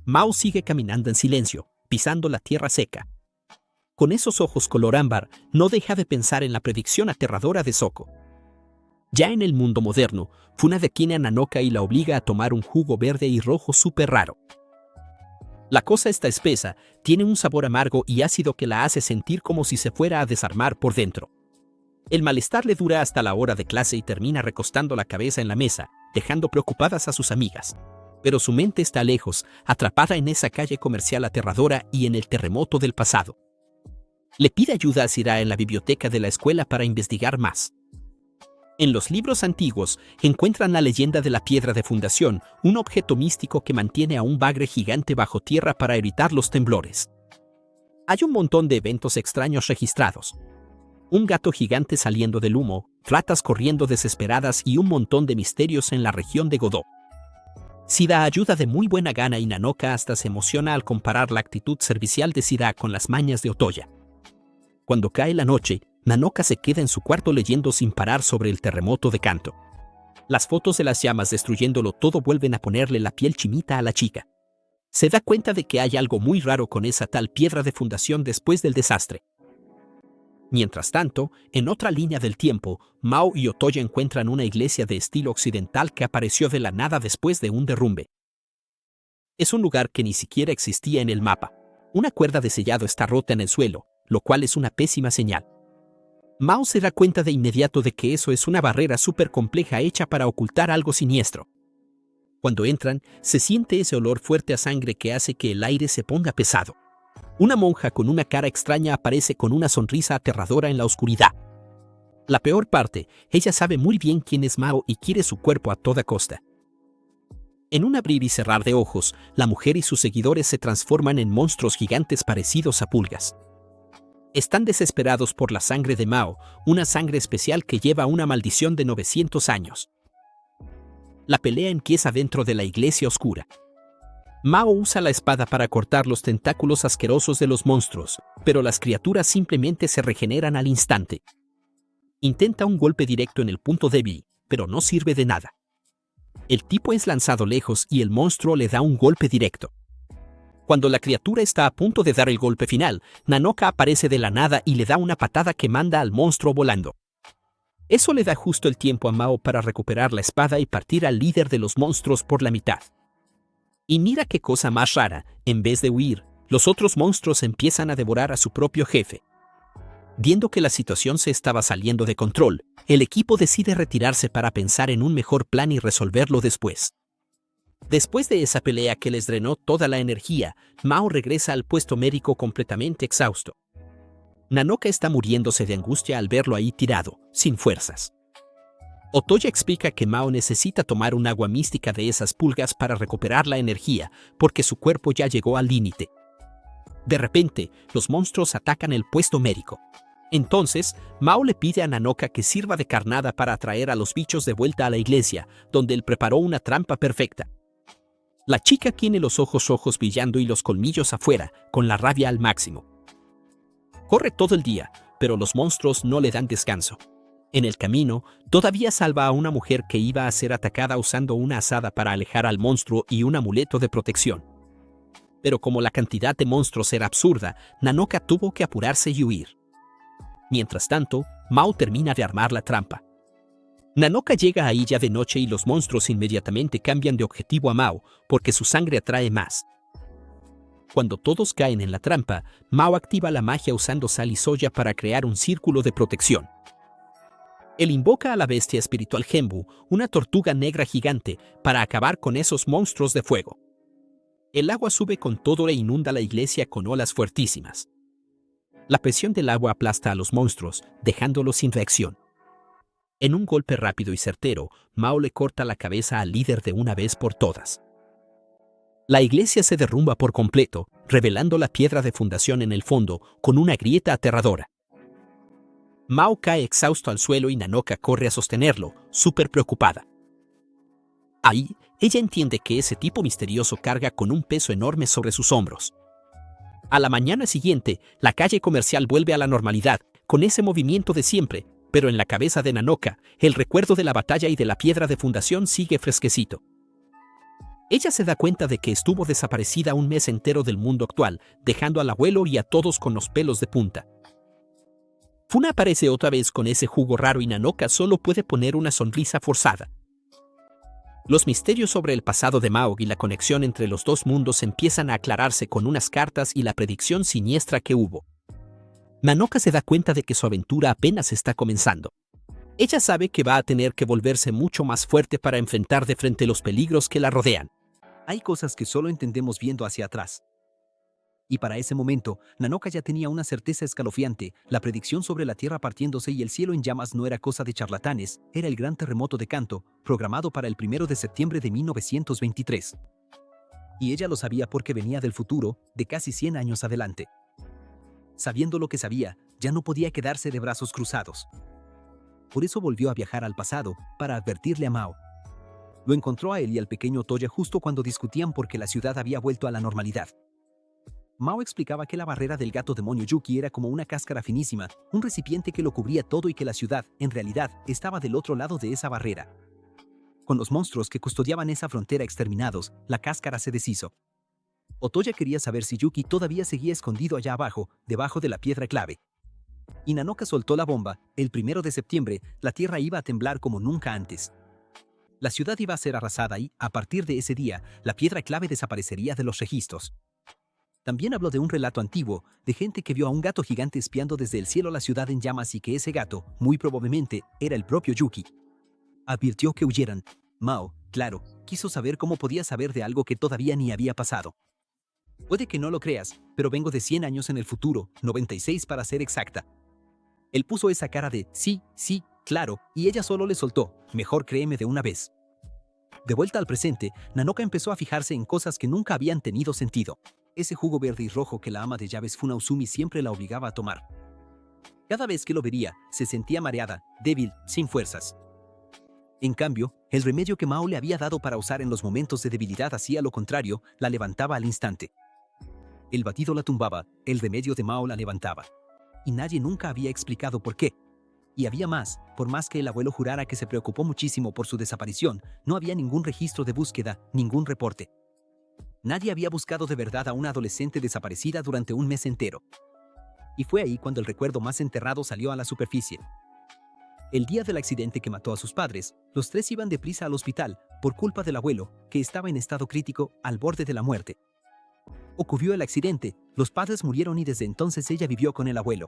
Mao sigue caminando en silencio, pisando la tierra seca. Con esos ojos color ámbar, no deja de pensar en la predicción aterradora de Soko. Ya en el mundo moderno, Funa detiene a Nanuka y la obliga a tomar un jugo verde y rojo súper raro. La cosa está espesa, tiene un sabor amargo y ácido que la hace sentir como si se fuera a desarmar por dentro. El malestar le dura hasta la hora de clase y termina recostando la cabeza en la mesa, dejando preocupadas a sus amigas. Pero su mente está lejos, atrapada en esa calle comercial aterradora y en el terremoto del pasado. Le pide ayuda a Sira en la biblioteca de la escuela para investigar más. En los libros antiguos encuentran la leyenda de la piedra de fundación, un objeto místico que mantiene a un bagre gigante bajo tierra para evitar los temblores. Hay un montón de eventos extraños registrados. Un gato gigante saliendo del humo, ratas corriendo desesperadas y un montón de misterios en la región de Godó. Sira ayuda de muy buena gana y Nanuka hasta se emociona al comparar la actitud servicial de Sira con las mañas de Otoya. Cuando cae la noche, Nanuka se queda en su cuarto leyendo sin parar sobre el terremoto de Kanto. Las fotos de las llamas destruyéndolo todo vuelven a ponerle la piel chinita a la chica. Se da cuenta de que hay algo muy raro con esa tal piedra de fundación después del desastre. Mientras tanto, en otra línea del tiempo, Mao y Otoya encuentran una iglesia de estilo occidental que apareció de la nada después de un derrumbe. Es un lugar que ni siquiera existía en el mapa. Una cuerda de sellado está rota en el suelo, lo cual es una pésima señal. Mao se da cuenta de inmediato de que eso es una barrera súper compleja hecha para ocultar algo siniestro. Cuando entran, se siente ese olor fuerte a sangre que hace que el aire se ponga pesado. Una monja con una cara extraña aparece con una sonrisa aterradora en la oscuridad. La peor parte, ella sabe muy bien quién es Mao y quiere su cuerpo a toda costa. En un abrir y cerrar de ojos, la mujer y sus seguidores se transforman en monstruos gigantes parecidos a pulgas. Están desesperados por la sangre de Mao, una sangre especial que lleva una maldición de 900 años. La pelea empieza dentro de la iglesia oscura. Mao usa la espada para cortar los tentáculos asquerosos de los monstruos, pero las criaturas simplemente se regeneran al instante. Intenta un golpe directo en el punto débil, pero no sirve de nada. El tipo es lanzado lejos y el monstruo le da un golpe directo. Cuando la criatura está a punto de dar el golpe final, Nanoka aparece de la nada y le da una patada que manda al monstruo volando. Eso le da justo el tiempo a Mao para recuperar la espada y partir al líder de los monstruos por la mitad. Y mira qué cosa más rara, en vez de huir, los otros monstruos empiezan a devorar a su propio jefe. Viendo que la situación se estaba saliendo de control, el equipo decide retirarse para pensar en un mejor plan y resolverlo después. Después de esa pelea que les drenó toda la energía, Mao regresa al puesto médico completamente exhausto. Nanoka está muriéndose de angustia al verlo ahí tirado, sin fuerzas. Otoya explica que Mao necesita tomar un agua mística de esas pulgas para recuperar la energía, porque su cuerpo ya llegó al límite. De repente, los monstruos atacan el puesto médico. Entonces, Mao le pide a Nanoka que sirva de carnada para atraer a los bichos de vuelta a la iglesia, donde él preparó una trampa perfecta. La chica tiene los ojos rojos brillando y los colmillos afuera, con la rabia al máximo. Corre todo el día, pero los monstruos no le dan descanso. En el camino, todavía salva a una mujer que iba a ser atacada usando una azada para alejar al monstruo y un amuleto de protección. Pero como la cantidad de monstruos era absurda, Nanoka tuvo que apurarse y huir. Mientras tanto, Mao termina de armar la trampa. Nanoka llega ahí ya de noche y los monstruos inmediatamente cambian de objetivo a Mao, porque su sangre atrae más. Cuando todos caen en la trampa, Mao activa la magia usando sal y soya para crear un círculo de protección. Él invoca a la bestia espiritual Genbu, una tortuga negra gigante, para acabar con esos monstruos de fuego. El agua sube con todo e inunda la iglesia con olas fuertísimas. La presión del agua aplasta a los monstruos, dejándolos sin reacción. En un golpe rápido y certero, Mao le corta la cabeza al líder de una vez por todas. La iglesia se derrumba por completo, revelando la piedra de fundación en el fondo, con una grieta aterradora. Mao cae exhausto al suelo y Nanoka corre a sostenerlo, súper preocupada. Ahí, ella entiende que ese tipo misterioso carga con un peso enorme sobre sus hombros. A la mañana siguiente, la calle comercial vuelve a la normalidad, con ese movimiento de siempre, pero en la cabeza de Nanoka, el recuerdo de la batalla y de la piedra de fundación sigue fresquecito. Ella se da cuenta de que estuvo desaparecida un mes entero del mundo actual, dejando al abuelo y a todos con los pelos de punta. Funa aparece otra vez con ese jugo raro y Nanoka solo puede poner una sonrisa forzada. Los misterios sobre el pasado de Mao y la conexión entre los dos mundos empiezan a aclararse con unas cartas y la predicción siniestra que hubo. Nanoka se da cuenta de que su aventura apenas está comenzando. Ella sabe que va a tener que volverse mucho más fuerte para enfrentar de frente los peligros que la rodean. Hay cosas que solo entendemos viendo hacia atrás. Y para ese momento, Nanoka ya tenía una certeza escalofriante. La predicción sobre la tierra partiéndose y el cielo en llamas no era cosa de charlatanes, era el gran terremoto de Kanto, programado para el 1 de septiembre de 1923. Y ella lo sabía porque venía del futuro, de casi 100 años adelante. Sabiendo lo que sabía, ya no podía quedarse de brazos cruzados. Por eso volvió a viajar al pasado, para advertirle a Mao. Lo encontró a él y al pequeño Otoya justo cuando discutían porque la ciudad había vuelto a la normalidad. Mao explicaba que la barrera del gato demonio Yuki era como una cáscara finísima, un recipiente que lo cubría todo y que la ciudad, en realidad, estaba del otro lado de esa barrera. Con los monstruos que custodiaban esa frontera exterminados, la cáscara se deshizo. Otoya quería saber si Yuki todavía seguía escondido allá abajo, debajo de la piedra clave. Y Nanoka soltó la bomba. El 1 de septiembre, la tierra iba a temblar como nunca antes. La ciudad iba a ser arrasada y, a partir de ese día, la piedra clave desaparecería de los registros. También habló de un relato antiguo, de gente que vio a un gato gigante espiando desde el cielo la ciudad en llamas y que ese gato, muy probablemente, era el propio Yuki. Advirtió que huyeran. Mao, claro, quiso saber cómo podía saber de algo que todavía ni había pasado. Puede que no lo creas, pero vengo de 100 años en el futuro, 96 para ser exacta. Él puso esa cara de sí, sí, claro, y ella solo le soltó, mejor créeme de una vez. De vuelta al presente, Nanoka empezó a fijarse en cosas que nunca habían tenido sentido. Ese jugo verde y rojo que la ama de llaves Funauzumi siempre la obligaba a tomar. Cada vez que lo veía, se sentía mareada, débil, sin fuerzas. En cambio, el remedio que Mao le había dado para usar en los momentos de debilidad hacía lo contrario, la levantaba al instante. El batido la tumbaba, el remedio de Mao la levantaba. Y nadie nunca había explicado por qué. Y había más, por más que el abuelo jurara que se preocupó muchísimo por su desaparición, no había ningún registro de búsqueda, ningún reporte. Nadie había buscado de verdad a una adolescente desaparecida durante un mes entero. Y fue ahí cuando el recuerdo más enterrado salió a la superficie. El día del accidente que mató a sus padres, los tres iban deprisa al hospital, por culpa del abuelo, que estaba en estado crítico, al borde de la muerte. Ocurrió el accidente, los padres murieron y desde entonces ella vivió con el abuelo.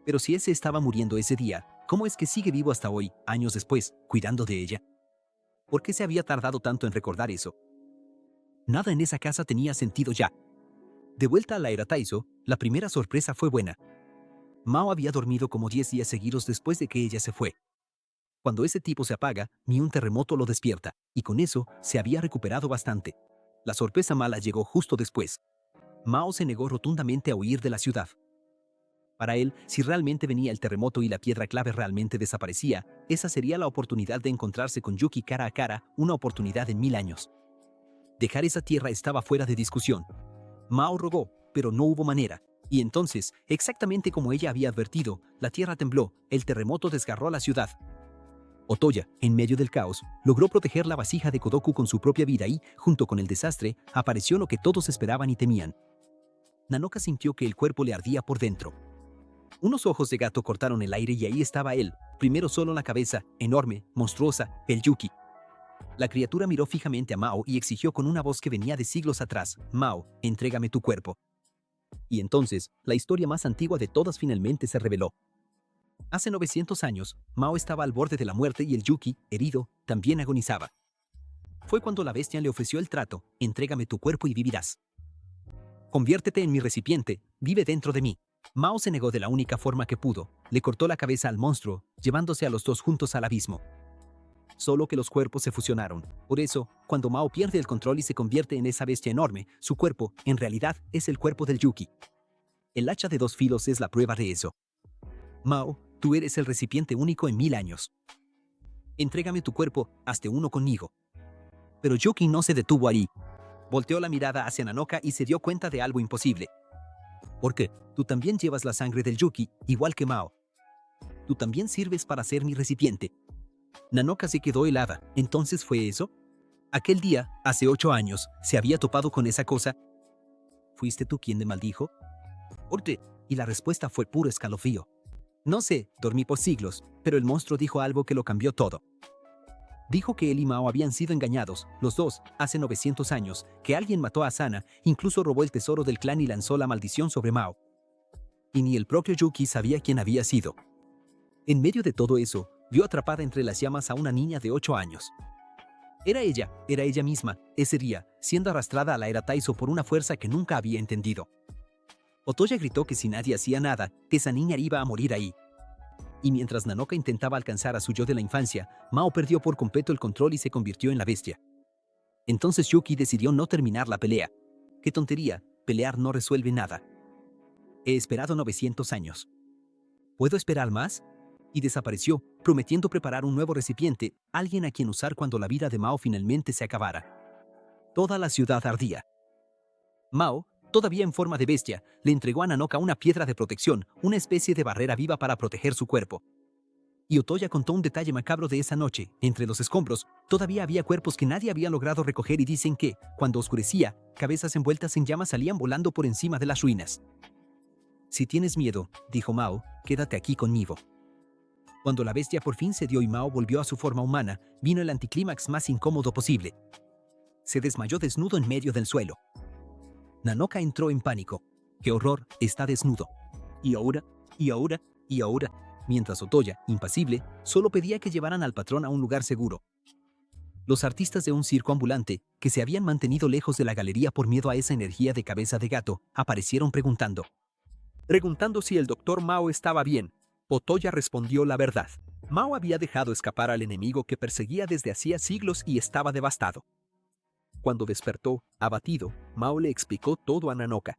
Pero si ese estaba muriendo ese día, ¿cómo es que sigue vivo hasta hoy, años después, cuidando de ella? ¿Por qué se había tardado tanto en recordar eso? Nada en esa casa tenía sentido ya. De vuelta a la era Taizo, la primera sorpresa fue buena. Mao había dormido como 10 días seguidos después de que ella se fue. Cuando ese tipo se apaga, ni un terremoto lo despierta, y con eso se había recuperado bastante. La sorpresa mala llegó justo después. Mao se negó rotundamente a huir de la ciudad. Para él, si realmente venía el terremoto y la piedra clave realmente desaparecía, esa sería la oportunidad de encontrarse con Yuki cara a cara, una oportunidad en 1000 años. Dejar esa tierra estaba fuera de discusión. Mao rogó, pero no hubo manera. Y entonces, exactamente como ella había advertido, la tierra tembló, el terremoto desgarró la ciudad. Otoya, en medio del caos, logró proteger la vasija de Kodoku con su propia vida y, junto con el desastre, apareció lo que todos esperaban y temían. Nanoka sintió que el cuerpo le ardía por dentro. Unos ojos de gato cortaron el aire y ahí estaba él, primero solo la cabeza, enorme, monstruosa, el Yuki. La criatura miró fijamente a Mao y exigió con una voz que venía de siglos atrás, Mao, entrégame tu cuerpo. Y entonces, la historia más antigua de todas finalmente se reveló. Hace 900 años, Mao estaba al borde de la muerte y el Yuki, herido, también agonizaba. Fue cuando la bestia le ofreció el trato, entrégame tu cuerpo y vivirás. Conviértete en mi recipiente, vive dentro de mí. Mao se negó de la única forma que pudo, le cortó la cabeza al monstruo, llevándose a los dos juntos al abismo. Solo que los cuerpos se fusionaron. Por eso, cuando Mao pierde el control y se convierte en esa bestia enorme, su cuerpo, en realidad, es el cuerpo del Yuki. El hacha de dos filos es la prueba de eso. Mao, tú eres el recipiente único en 1000 años. Entrégame tu cuerpo, hazte uno conmigo. Pero Yuki no se detuvo ahí. Volteó la mirada hacia Nanoka y se dio cuenta de algo imposible. ¿Por qué? Tú también llevas la sangre del Yuki, igual que Mao. Tú también sirves para ser mi recipiente. Nanoka se quedó helada. ¿Entonces fue eso? Aquel día, hace 8 años, se había topado con esa cosa. ¿Fuiste tú quien le maldijo? ¿Por qué? Y la respuesta fue puro escalofrío. No sé, dormí por siglos, pero el monstruo dijo algo que lo cambió todo. Dijo que él y Mao habían sido engañados, los dos, hace 900 años, que alguien mató a Asana, incluso robó el tesoro del clan y lanzó la maldición sobre Mao. Y ni el propio Yuki sabía quién había sido. En medio de todo eso, vio atrapada entre las llamas a una niña de 8 años. Era ella misma, ese día, siendo arrastrada a la era Taizo por una fuerza que nunca había entendido. Otoya gritó que si nadie hacía nada, esa niña iba a morir ahí. Y mientras Nanoka intentaba alcanzar a su yo de la infancia, Mao perdió por completo el control y se convirtió en la bestia. Entonces Yuki decidió no terminar la pelea. ¡Qué tontería! Pelear no resuelve nada. He esperado 900 años. ¿Puedo esperar más? Y desapareció, prometiendo preparar un nuevo recipiente, alguien a quien usar cuando la vida de Mao finalmente se acabara. Toda la ciudad ardía. Mao, todavía en forma de bestia, le entregó a Nanoka una piedra de protección, una especie de barrera viva para proteger su cuerpo. Y Otoya contó un detalle macabro de esa noche. Entre los escombros, todavía había cuerpos que nadie había logrado recoger y dicen que, cuando oscurecía, cabezas envueltas en llamas salían volando por encima de las ruinas. Si tienes miedo, dijo Mao, quédate aquí conmigo. Cuando la bestia por fin cedió y Mao volvió a su forma humana, vino el anticlímax más incómodo posible. Se desmayó desnudo en medio del suelo. Nanoka entró en pánico. ¡Qué horror! Está desnudo. Y ahora, y ahora, y ahora, mientras Otoya, impasible, solo pedía que llevaran al patrón a un lugar seguro. Los artistas de un circo ambulante, que se habían mantenido lejos de la galería por miedo a esa energía de cabeza de gato, aparecieron preguntando si el doctor Mao estaba bien. Otoya respondió la verdad. Mao había dejado escapar al enemigo que perseguía desde hacía siglos y estaba devastado. Cuando despertó, abatido, Mao le explicó todo a Nanoka.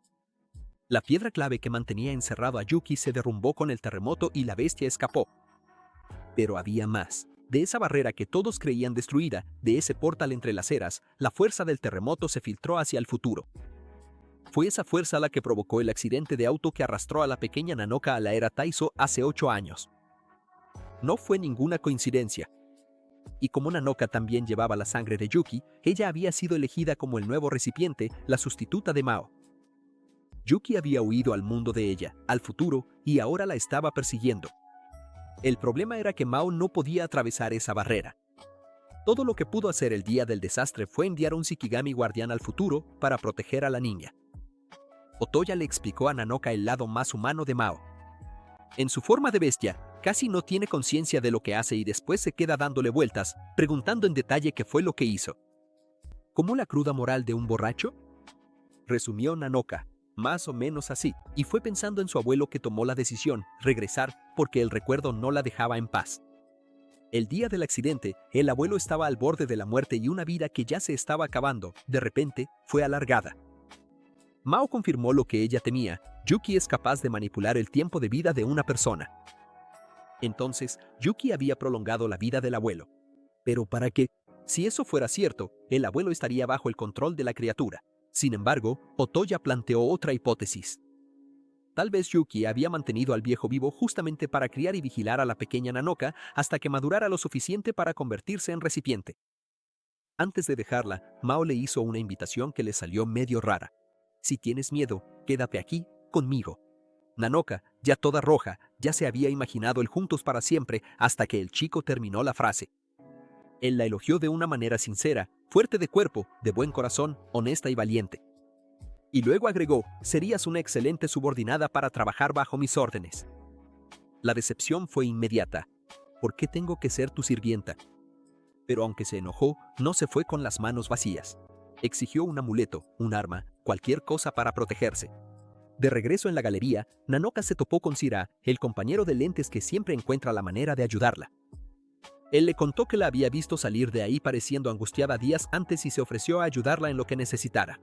La piedra clave que mantenía encerrado a Yuki se derrumbó con el terremoto y la bestia escapó. Pero había más. De esa barrera que todos creían destruida, de ese portal entre las eras, la fuerza del terremoto se filtró hacia el futuro. Fue esa fuerza la que provocó el accidente de auto que arrastró a la pequeña Nanoka a la era Taizo hace 8 años. No fue ninguna coincidencia. Y como Nanoka también llevaba la sangre de Yuki, ella había sido elegida como el nuevo recipiente, la sustituta de Mao. Yuki había huido al mundo de ella, al futuro, y ahora la estaba persiguiendo. El problema era que Mao no podía atravesar esa barrera. Todo lo que pudo hacer el día del desastre fue enviar un Shikigami guardián al futuro para proteger a la niña. Otoya le explicó a Nanoka el lado más humano de Mao. En su forma de bestia, casi no tiene conciencia de lo que hace y después se queda dándole vueltas, preguntando en detalle qué fue lo que hizo. ¿Cómo la cruda moral de un borracho? Resumió Nanoka. Más o menos así, y fue pensando en su abuelo que tomó la decisión, regresar, porque el recuerdo no la dejaba en paz. El día del accidente, el abuelo estaba al borde de la muerte y una vida que ya se estaba acabando, de repente, fue alargada. Mao confirmó lo que ella temía: Yuki es capaz de manipular el tiempo de vida de una persona. Entonces, Yuki había prolongado la vida del abuelo. ¿Pero para qué? Si eso fuera cierto, el abuelo estaría bajo el control de la criatura. Sin embargo, Otoya planteó otra hipótesis. Tal vez Yuki había mantenido al viejo vivo justamente para criar y vigilar a la pequeña Nanoka hasta que madurara lo suficiente para convertirse en recipiente. Antes de dejarla, Mao le hizo una invitación que le salió medio rara. Si tienes miedo, quédate aquí, conmigo. Nanoka, ya toda roja, ya se había imaginado el juntos para siempre hasta que el chico terminó la frase. Él la elogió de una manera sincera, fuerte de cuerpo, de buen corazón, honesta y valiente. Y luego agregó: serías una excelente subordinada para trabajar bajo mis órdenes. La decepción fue inmediata. ¿Por qué tengo que ser tu sirvienta? Pero aunque se enojó, no se fue con las manos vacías. Exigió un amuleto, un arma, cualquier cosa para protegerse. De regreso en la galería, Nanoka se topó con Sira, el compañero de lentes que siempre encuentra la manera de ayudarla. Él le contó que la había visto salir de ahí pareciendo angustiada días antes y se ofreció a ayudarla en lo que necesitara.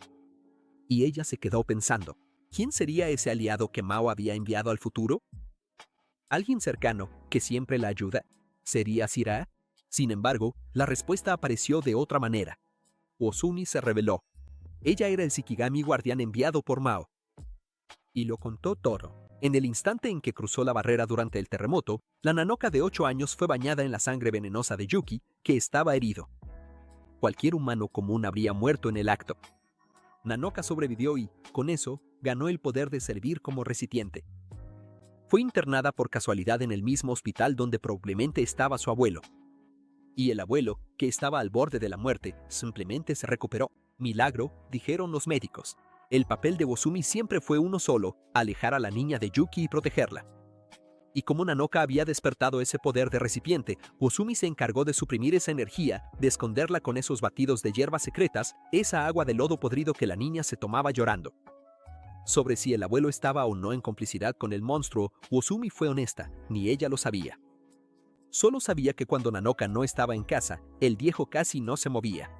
Y ella se quedó pensando, ¿quién sería ese aliado que Mao había enviado al futuro? ¿Alguien cercano que siempre la ayuda? ¿Sería Sira? Sin embargo, la respuesta apareció de otra manera. Ozumi se reveló. Ella era el Shikigami guardián enviado por Mao. Y lo contó todo. En el instante en que cruzó la barrera durante el terremoto, la Nanoka de 8 años fue bañada en la sangre venenosa de Yuki, que estaba herido. Cualquier humano común habría muerto en el acto. Nanoka sobrevivió y, con eso, ganó el poder de servir como recipiente. Fue internada por casualidad en el mismo hospital donde probablemente estaba su abuelo. Y el abuelo, que estaba al borde de la muerte, simplemente se recuperó. Milagro, dijeron los médicos. El papel de Ozumi siempre fue uno solo: alejar a la niña de Yuki y protegerla. Y como Nanoka había despertado ese poder de recipiente, Ozumi se encargó de suprimir esa energía, de esconderla con esos batidos de hierbas secretas, esa agua de lodo podrido que la niña se tomaba llorando. Sobre si el abuelo estaba o no en complicidad con el monstruo, Ozumi fue honesta, ni ella lo sabía. Solo sabía que cuando Nanoka no estaba en casa, el viejo casi no se movía.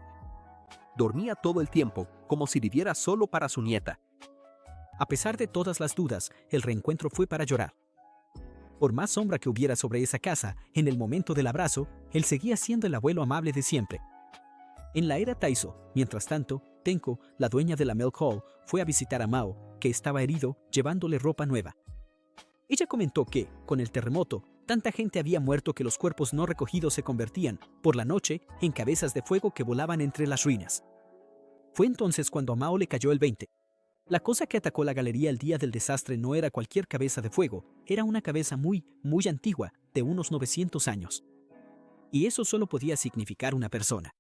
Dormía todo el tiempo, como si viviera solo para su nieta. A pesar de todas las dudas, el reencuentro fue para llorar. Por más sombra que hubiera sobre esa casa, en el momento del abrazo, él seguía siendo el abuelo amable de siempre. En la era Taizo, mientras tanto, Tenko, la dueña de la Milk Hall, fue a visitar a Mao, que estaba herido, llevándole ropa nueva. Ella comentó que, con el terremoto, tanta gente había muerto que los cuerpos no recogidos se convertían, por la noche, en cabezas de fuego que volaban entre las ruinas. Fue entonces cuando a Mao le cayó el 20. La cosa que atacó la galería el día del desastre no era cualquier cabeza de fuego, era una cabeza muy antigua, de unos 900 años. Y eso solo podía significar una persona.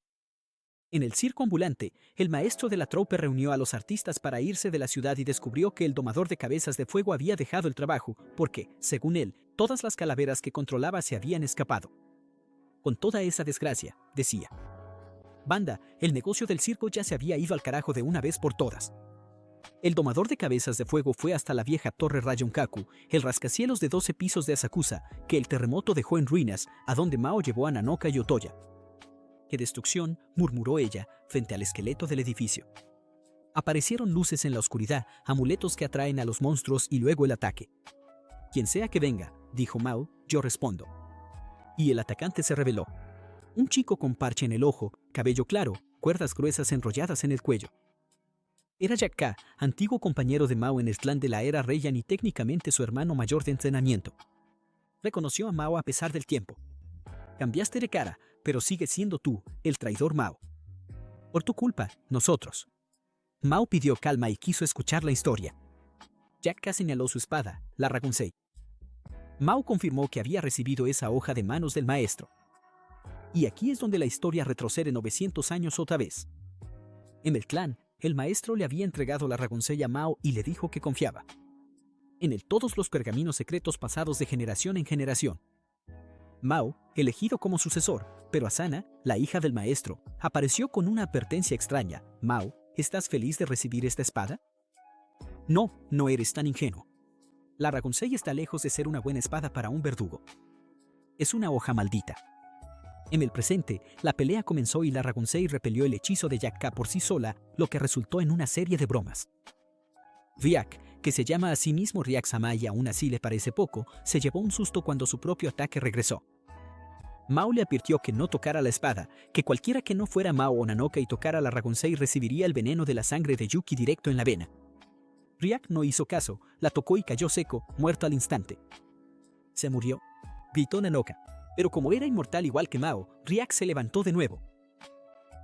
En el circo ambulante, el maestro de la troupe reunió a los artistas para irse de la ciudad y descubrió que el domador de cabezas de fuego había dejado el trabajo porque, según él, todas las calaveras que controlaba se habían escapado. Con toda esa desgracia, decía. Banda, el negocio del circo ya se había ido al carajo de una vez por todas. El domador de cabezas de fuego fue hasta la vieja torre Rayonkaku, el rascacielos de 12 pisos de Asakusa, que el terremoto dejó en ruinas, a donde Mao llevó a Nanoka y Otoya. ¡Qué destrucción!, murmuró ella, frente al esqueleto del edificio. Aparecieron luces en la oscuridad, amuletos que atraen a los monstruos y luego el ataque. Quien sea que venga, dijo Mao, yo respondo. Y el atacante se reveló. Un chico con parche en el ojo, cabello claro, cuerdas gruesas enrolladas en el cuello. Era Jack K., antiguo compañero de Mao en el clan de la era Reian y técnicamente su hermano mayor de entrenamiento. Reconoció a Mao a pesar del tiempo. Cambiaste de cara, pero sigues siendo tú, el traidor Mao. Por tu culpa, nosotros. Mao pidió calma y quiso escuchar la historia. Jack K. señaló su espada, la Ragonsei. Mao confirmó que había recibido esa hoja de manos del maestro. Y aquí es donde la historia retrocede 900 años otra vez. En el clan, el maestro le había entregado la Ragonsei a Mao y le dijo que confiaba en él todos los pergaminos secretos pasados de generación en generación. Mao, elegido como sucesor, pero Asana, la hija del maestro, apareció con una advertencia extraña. Mao, ¿estás feliz de recibir esta espada? No, no eres tan ingenuo. La Ragonsei está lejos de ser una buena espada para un verdugo. Es una hoja maldita. En el presente, la pelea comenzó y la Ragonsei repelió el hechizo de Jack K por sí sola, lo que resultó en una serie de bromas. Ryak, que se llama a sí mismo Ryak-sama y aún así le parece poco, se llevó un susto cuando su propio ataque regresó. Mao le advirtió que no tocara la espada, que cualquiera que no fuera Mao o Nanoka y tocara la Ragonsei recibiría el veneno de la sangre de Yuki directo en la vena. Ryak no hizo caso, la tocó y cayó seco, muerto al instante. Se murió, gritó Nanoka, pero como era inmortal igual que Mao, Ryak se levantó de nuevo.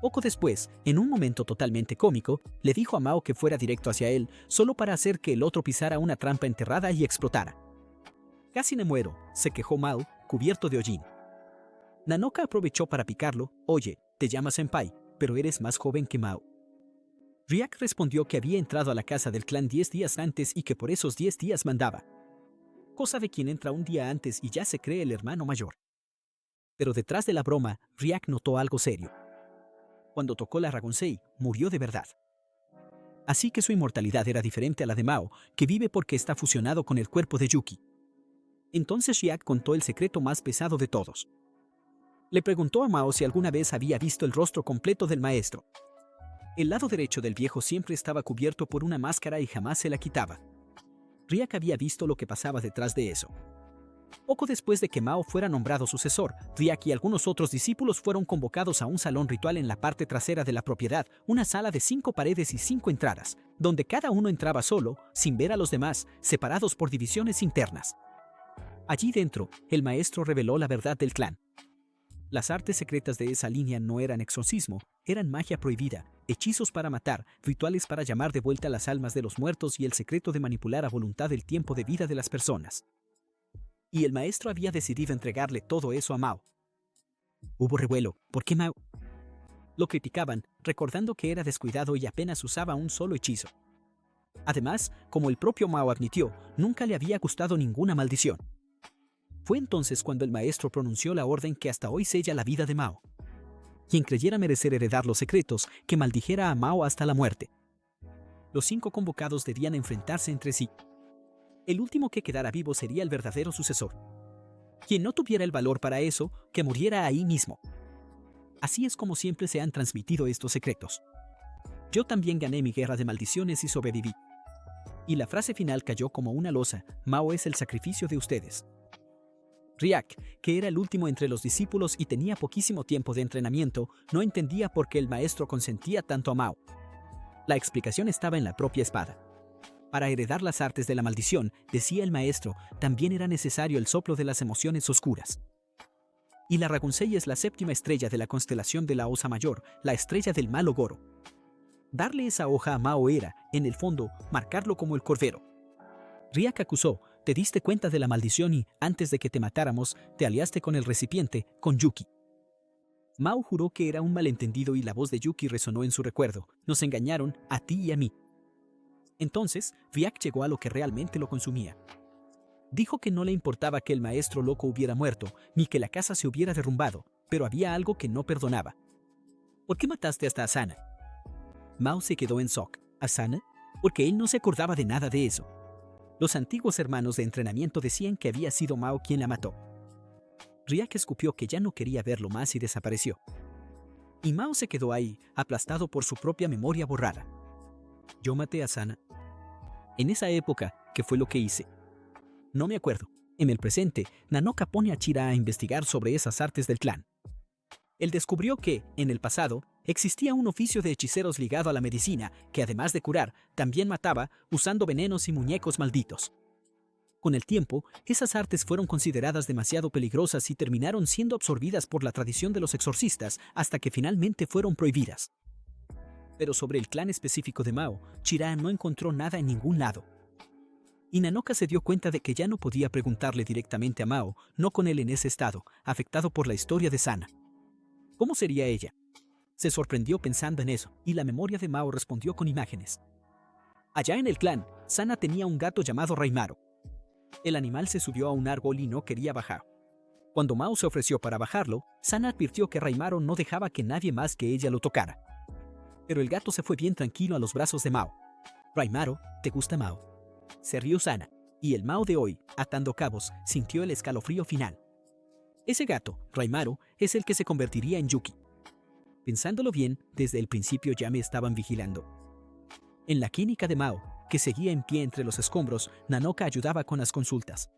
Poco después, en un momento totalmente cómico, le dijo a Mao que fuera directo hacia él, solo para hacer que el otro pisara una trampa enterrada y explotara. Casi me muero, se quejó Mao, cubierto de hollín. Nanoka aprovechó para picarlo, oye, te llamas Senpai, pero eres más joven que Mao. Ryak respondió que había entrado a la casa del clan 10 días antes y que por esos 10 días mandaba. Cosa de quien entra un día antes y ya se cree el hermano mayor. Pero detrás de la broma, Ryak notó algo serio. Cuando tocó la Ragonsei, murió de verdad. Así que su inmortalidad era diferente a la de Mao, que vive porque está fusionado con el cuerpo de Yuki. Entonces Ryak contó el secreto más pesado de todos. Le preguntó a Mao si alguna vez había visto el rostro completo del maestro. El lado derecho del viejo siempre estaba cubierto por una máscara y jamás se la quitaba. Ryak había visto lo que pasaba detrás de eso. Poco después de que Mao fuera nombrado sucesor, Ryak y algunos otros discípulos fueron convocados a un salón ritual en la parte trasera de la propiedad, una sala de 5 paredes y 5 entradas, donde cada uno entraba solo, sin ver a los demás, separados por divisiones internas. Allí dentro, el maestro reveló la verdad del clan. Las artes secretas de esa línea no eran exorcismo, eran magia prohibida, hechizos para matar, rituales para llamar de vuelta las almas de los muertos y el secreto de manipular a voluntad el tiempo de vida de las personas. Y el maestro había decidido entregarle todo eso a Mao. Hubo revuelo. ¿Por qué Mao? Lo criticaban, recordando que era descuidado y apenas usaba un solo hechizo. Además, como el propio Mao admitió, nunca le había gustado ninguna maldición. Fue entonces cuando el maestro pronunció la orden que hasta hoy sella la vida de Mao. Quien creyera merecer heredar los secretos, que maldijera a Mao hasta la muerte. Los 5 convocados debían enfrentarse entre sí. El último que quedara vivo sería el verdadero sucesor. Quien no tuviera el valor para eso, que muriera ahí mismo. Así es como siempre se han transmitido estos secretos. Yo también gané mi guerra de maldiciones y sobreviví. Y la frase final cayó como una losa: Mao es el sacrificio de ustedes. Ryak, que era el último entre los discípulos y tenía poquísimo tiempo de entrenamiento, no entendía por qué el maestro consentía tanto a Mao. La explicación estaba en la propia espada. Para heredar las artes de la maldición, decía el maestro, también era necesario el soplo de las emociones oscuras. Y la Ragonsei es la 7ª estrella de la constelación de la Osa Mayor, la estrella del malo Goro. Darle esa hoja a Mao era, en el fondo, marcarlo como el Cordero. Ryak acusó: te diste cuenta de la maldición y, antes de que te matáramos, te aliaste con el recipiente, con Yuki. Mao juró que era un malentendido y la voz de Yuki resonó en su recuerdo. Nos engañaron, a ti y a mí. Entonces, Viak llegó a lo que realmente lo consumía. Dijo que no le importaba que el maestro loco hubiera muerto, ni que la casa se hubiera derrumbado, pero había algo que no perdonaba. ¿Por qué mataste hasta a Sana? Mao se quedó en shock. ¿A Sana? Porque él no se acordaba de nada de eso. Los antiguos hermanos de entrenamiento decían que había sido Mao quien la mató. Riak escupió que ya no quería verlo más y desapareció. Y Mao se quedó ahí, aplastado por su propia memoria borrada. Yo maté a Sana. En esa época, ¿qué fue lo que hice? No me acuerdo. En el presente, Nanoka pone a Chira a investigar sobre esas artes del clan. Él descubrió que, en el pasado, existía un oficio de hechiceros ligado a la medicina que, además de curar, también mataba usando venenos y muñecos malditos. Con el tiempo, esas artes fueron consideradas demasiado peligrosas y terminaron siendo absorbidas por la tradición de los exorcistas hasta que finalmente fueron prohibidas. Pero sobre el clan específico de Mao, Chira no encontró nada en ningún lado. Y Nanoka se dio cuenta de que ya no podía preguntarle directamente a Mao, no con él en ese estado, afectado por la historia de Sana. ¿Cómo sería ella? Se sorprendió pensando en eso, y la memoria de Mao respondió con imágenes. Allá en el clan, Sana tenía un gato llamado Raimaro. El animal se subió a un árbol y no quería bajar. Cuando Mao se ofreció para bajarlo, Sana advirtió que Raimaro no dejaba que nadie más que ella lo tocara. Pero el gato se fue bien tranquilo a los brazos de Mao. Raimaro, ¿te gusta Mao? Se rió Sana, y el Mao de hoy, atando cabos, sintió el escalofrío final. Ese gato, Raimaro, es el que se convertiría en Yuki. Pensándolo bien, desde el principio ya me estaban vigilando. En la clínica de Mao, que seguía en pie entre los escombros, Nanoka ayudaba con las consultas.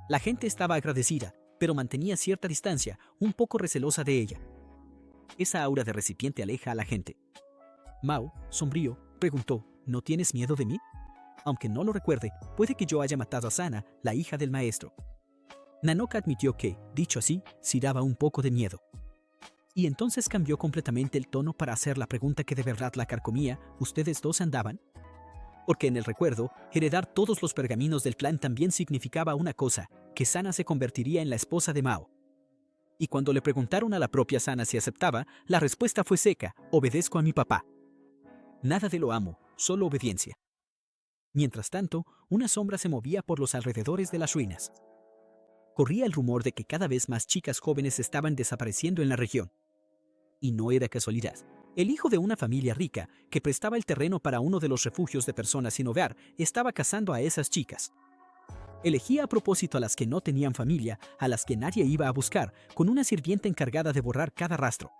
La gente estaba agradecida, pero mantenía cierta distancia, un poco recelosa de ella. Esa aura de recipiente aleja a la gente. Mao, sombrío, preguntó, ¿no tienes miedo de mí? Aunque no lo recuerde, puede que yo haya matado a Sana, la hija del maestro. Nanoka admitió que, dicho así, sí daba un poco de miedo. Y entonces cambió completamente el tono para hacer la pregunta que de verdad la carcomía, ¿ustedes dos andaban? Porque en el recuerdo, heredar todos los pergaminos del clan también significaba una cosa, que Sana se convertiría en la esposa de Mao. Y cuando le preguntaron a la propia Sana si aceptaba, la respuesta fue seca, obedezco a mi papá. Nada de lo amo, solo obediencia. Mientras tanto, una sombra se movía por los alrededores de las ruinas. Corría el rumor de que cada vez más chicas jóvenes estaban desapareciendo en la región. Y no era casualidad. El hijo de una familia rica, que prestaba el terreno para uno de los refugios de personas sin hogar, estaba cazando a esas chicas. Elegía a propósito a las que no tenían familia, a las que nadie iba a buscar, con una sirvienta encargada de borrar cada rastro.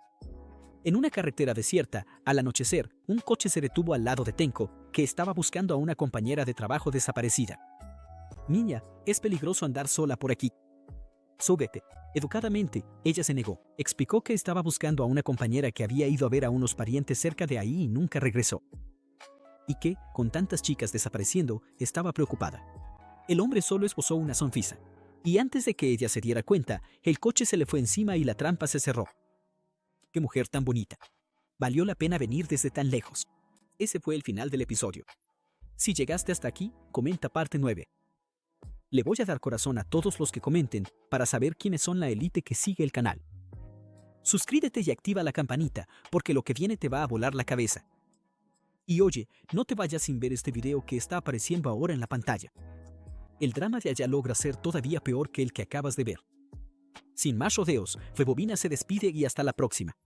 En una carretera desierta, al anochecer, un coche se detuvo al lado de Tenko, que estaba buscando a una compañera de trabajo desaparecida. Niña, es peligroso andar sola por aquí. Súbete. Educadamente, ella se negó. Explicó que estaba buscando a una compañera que había ido a ver a unos parientes cerca de ahí y nunca regresó. Y que, con tantas chicas desapareciendo, estaba preocupada. El hombre solo esbozó una sonrisa. Y antes de que ella se diera cuenta, el coche se le fue encima y la trampa se cerró. ¡Qué mujer tan bonita! Valió la pena venir desde tan lejos. Ese fue el final del episodio. Si llegaste hasta aquí, comenta parte 9. Le voy a dar corazón a todos los que comenten para saber quiénes son la élite que sigue el canal. Suscríbete y activa la campanita porque lo que viene te va a volar la cabeza. Y oye, no te vayas sin ver este video que está apareciendo ahora en la pantalla. El drama de allá logra ser todavía peor que el que acabas de ver. Sin más rodeos, Febobina se despide y hasta la próxima.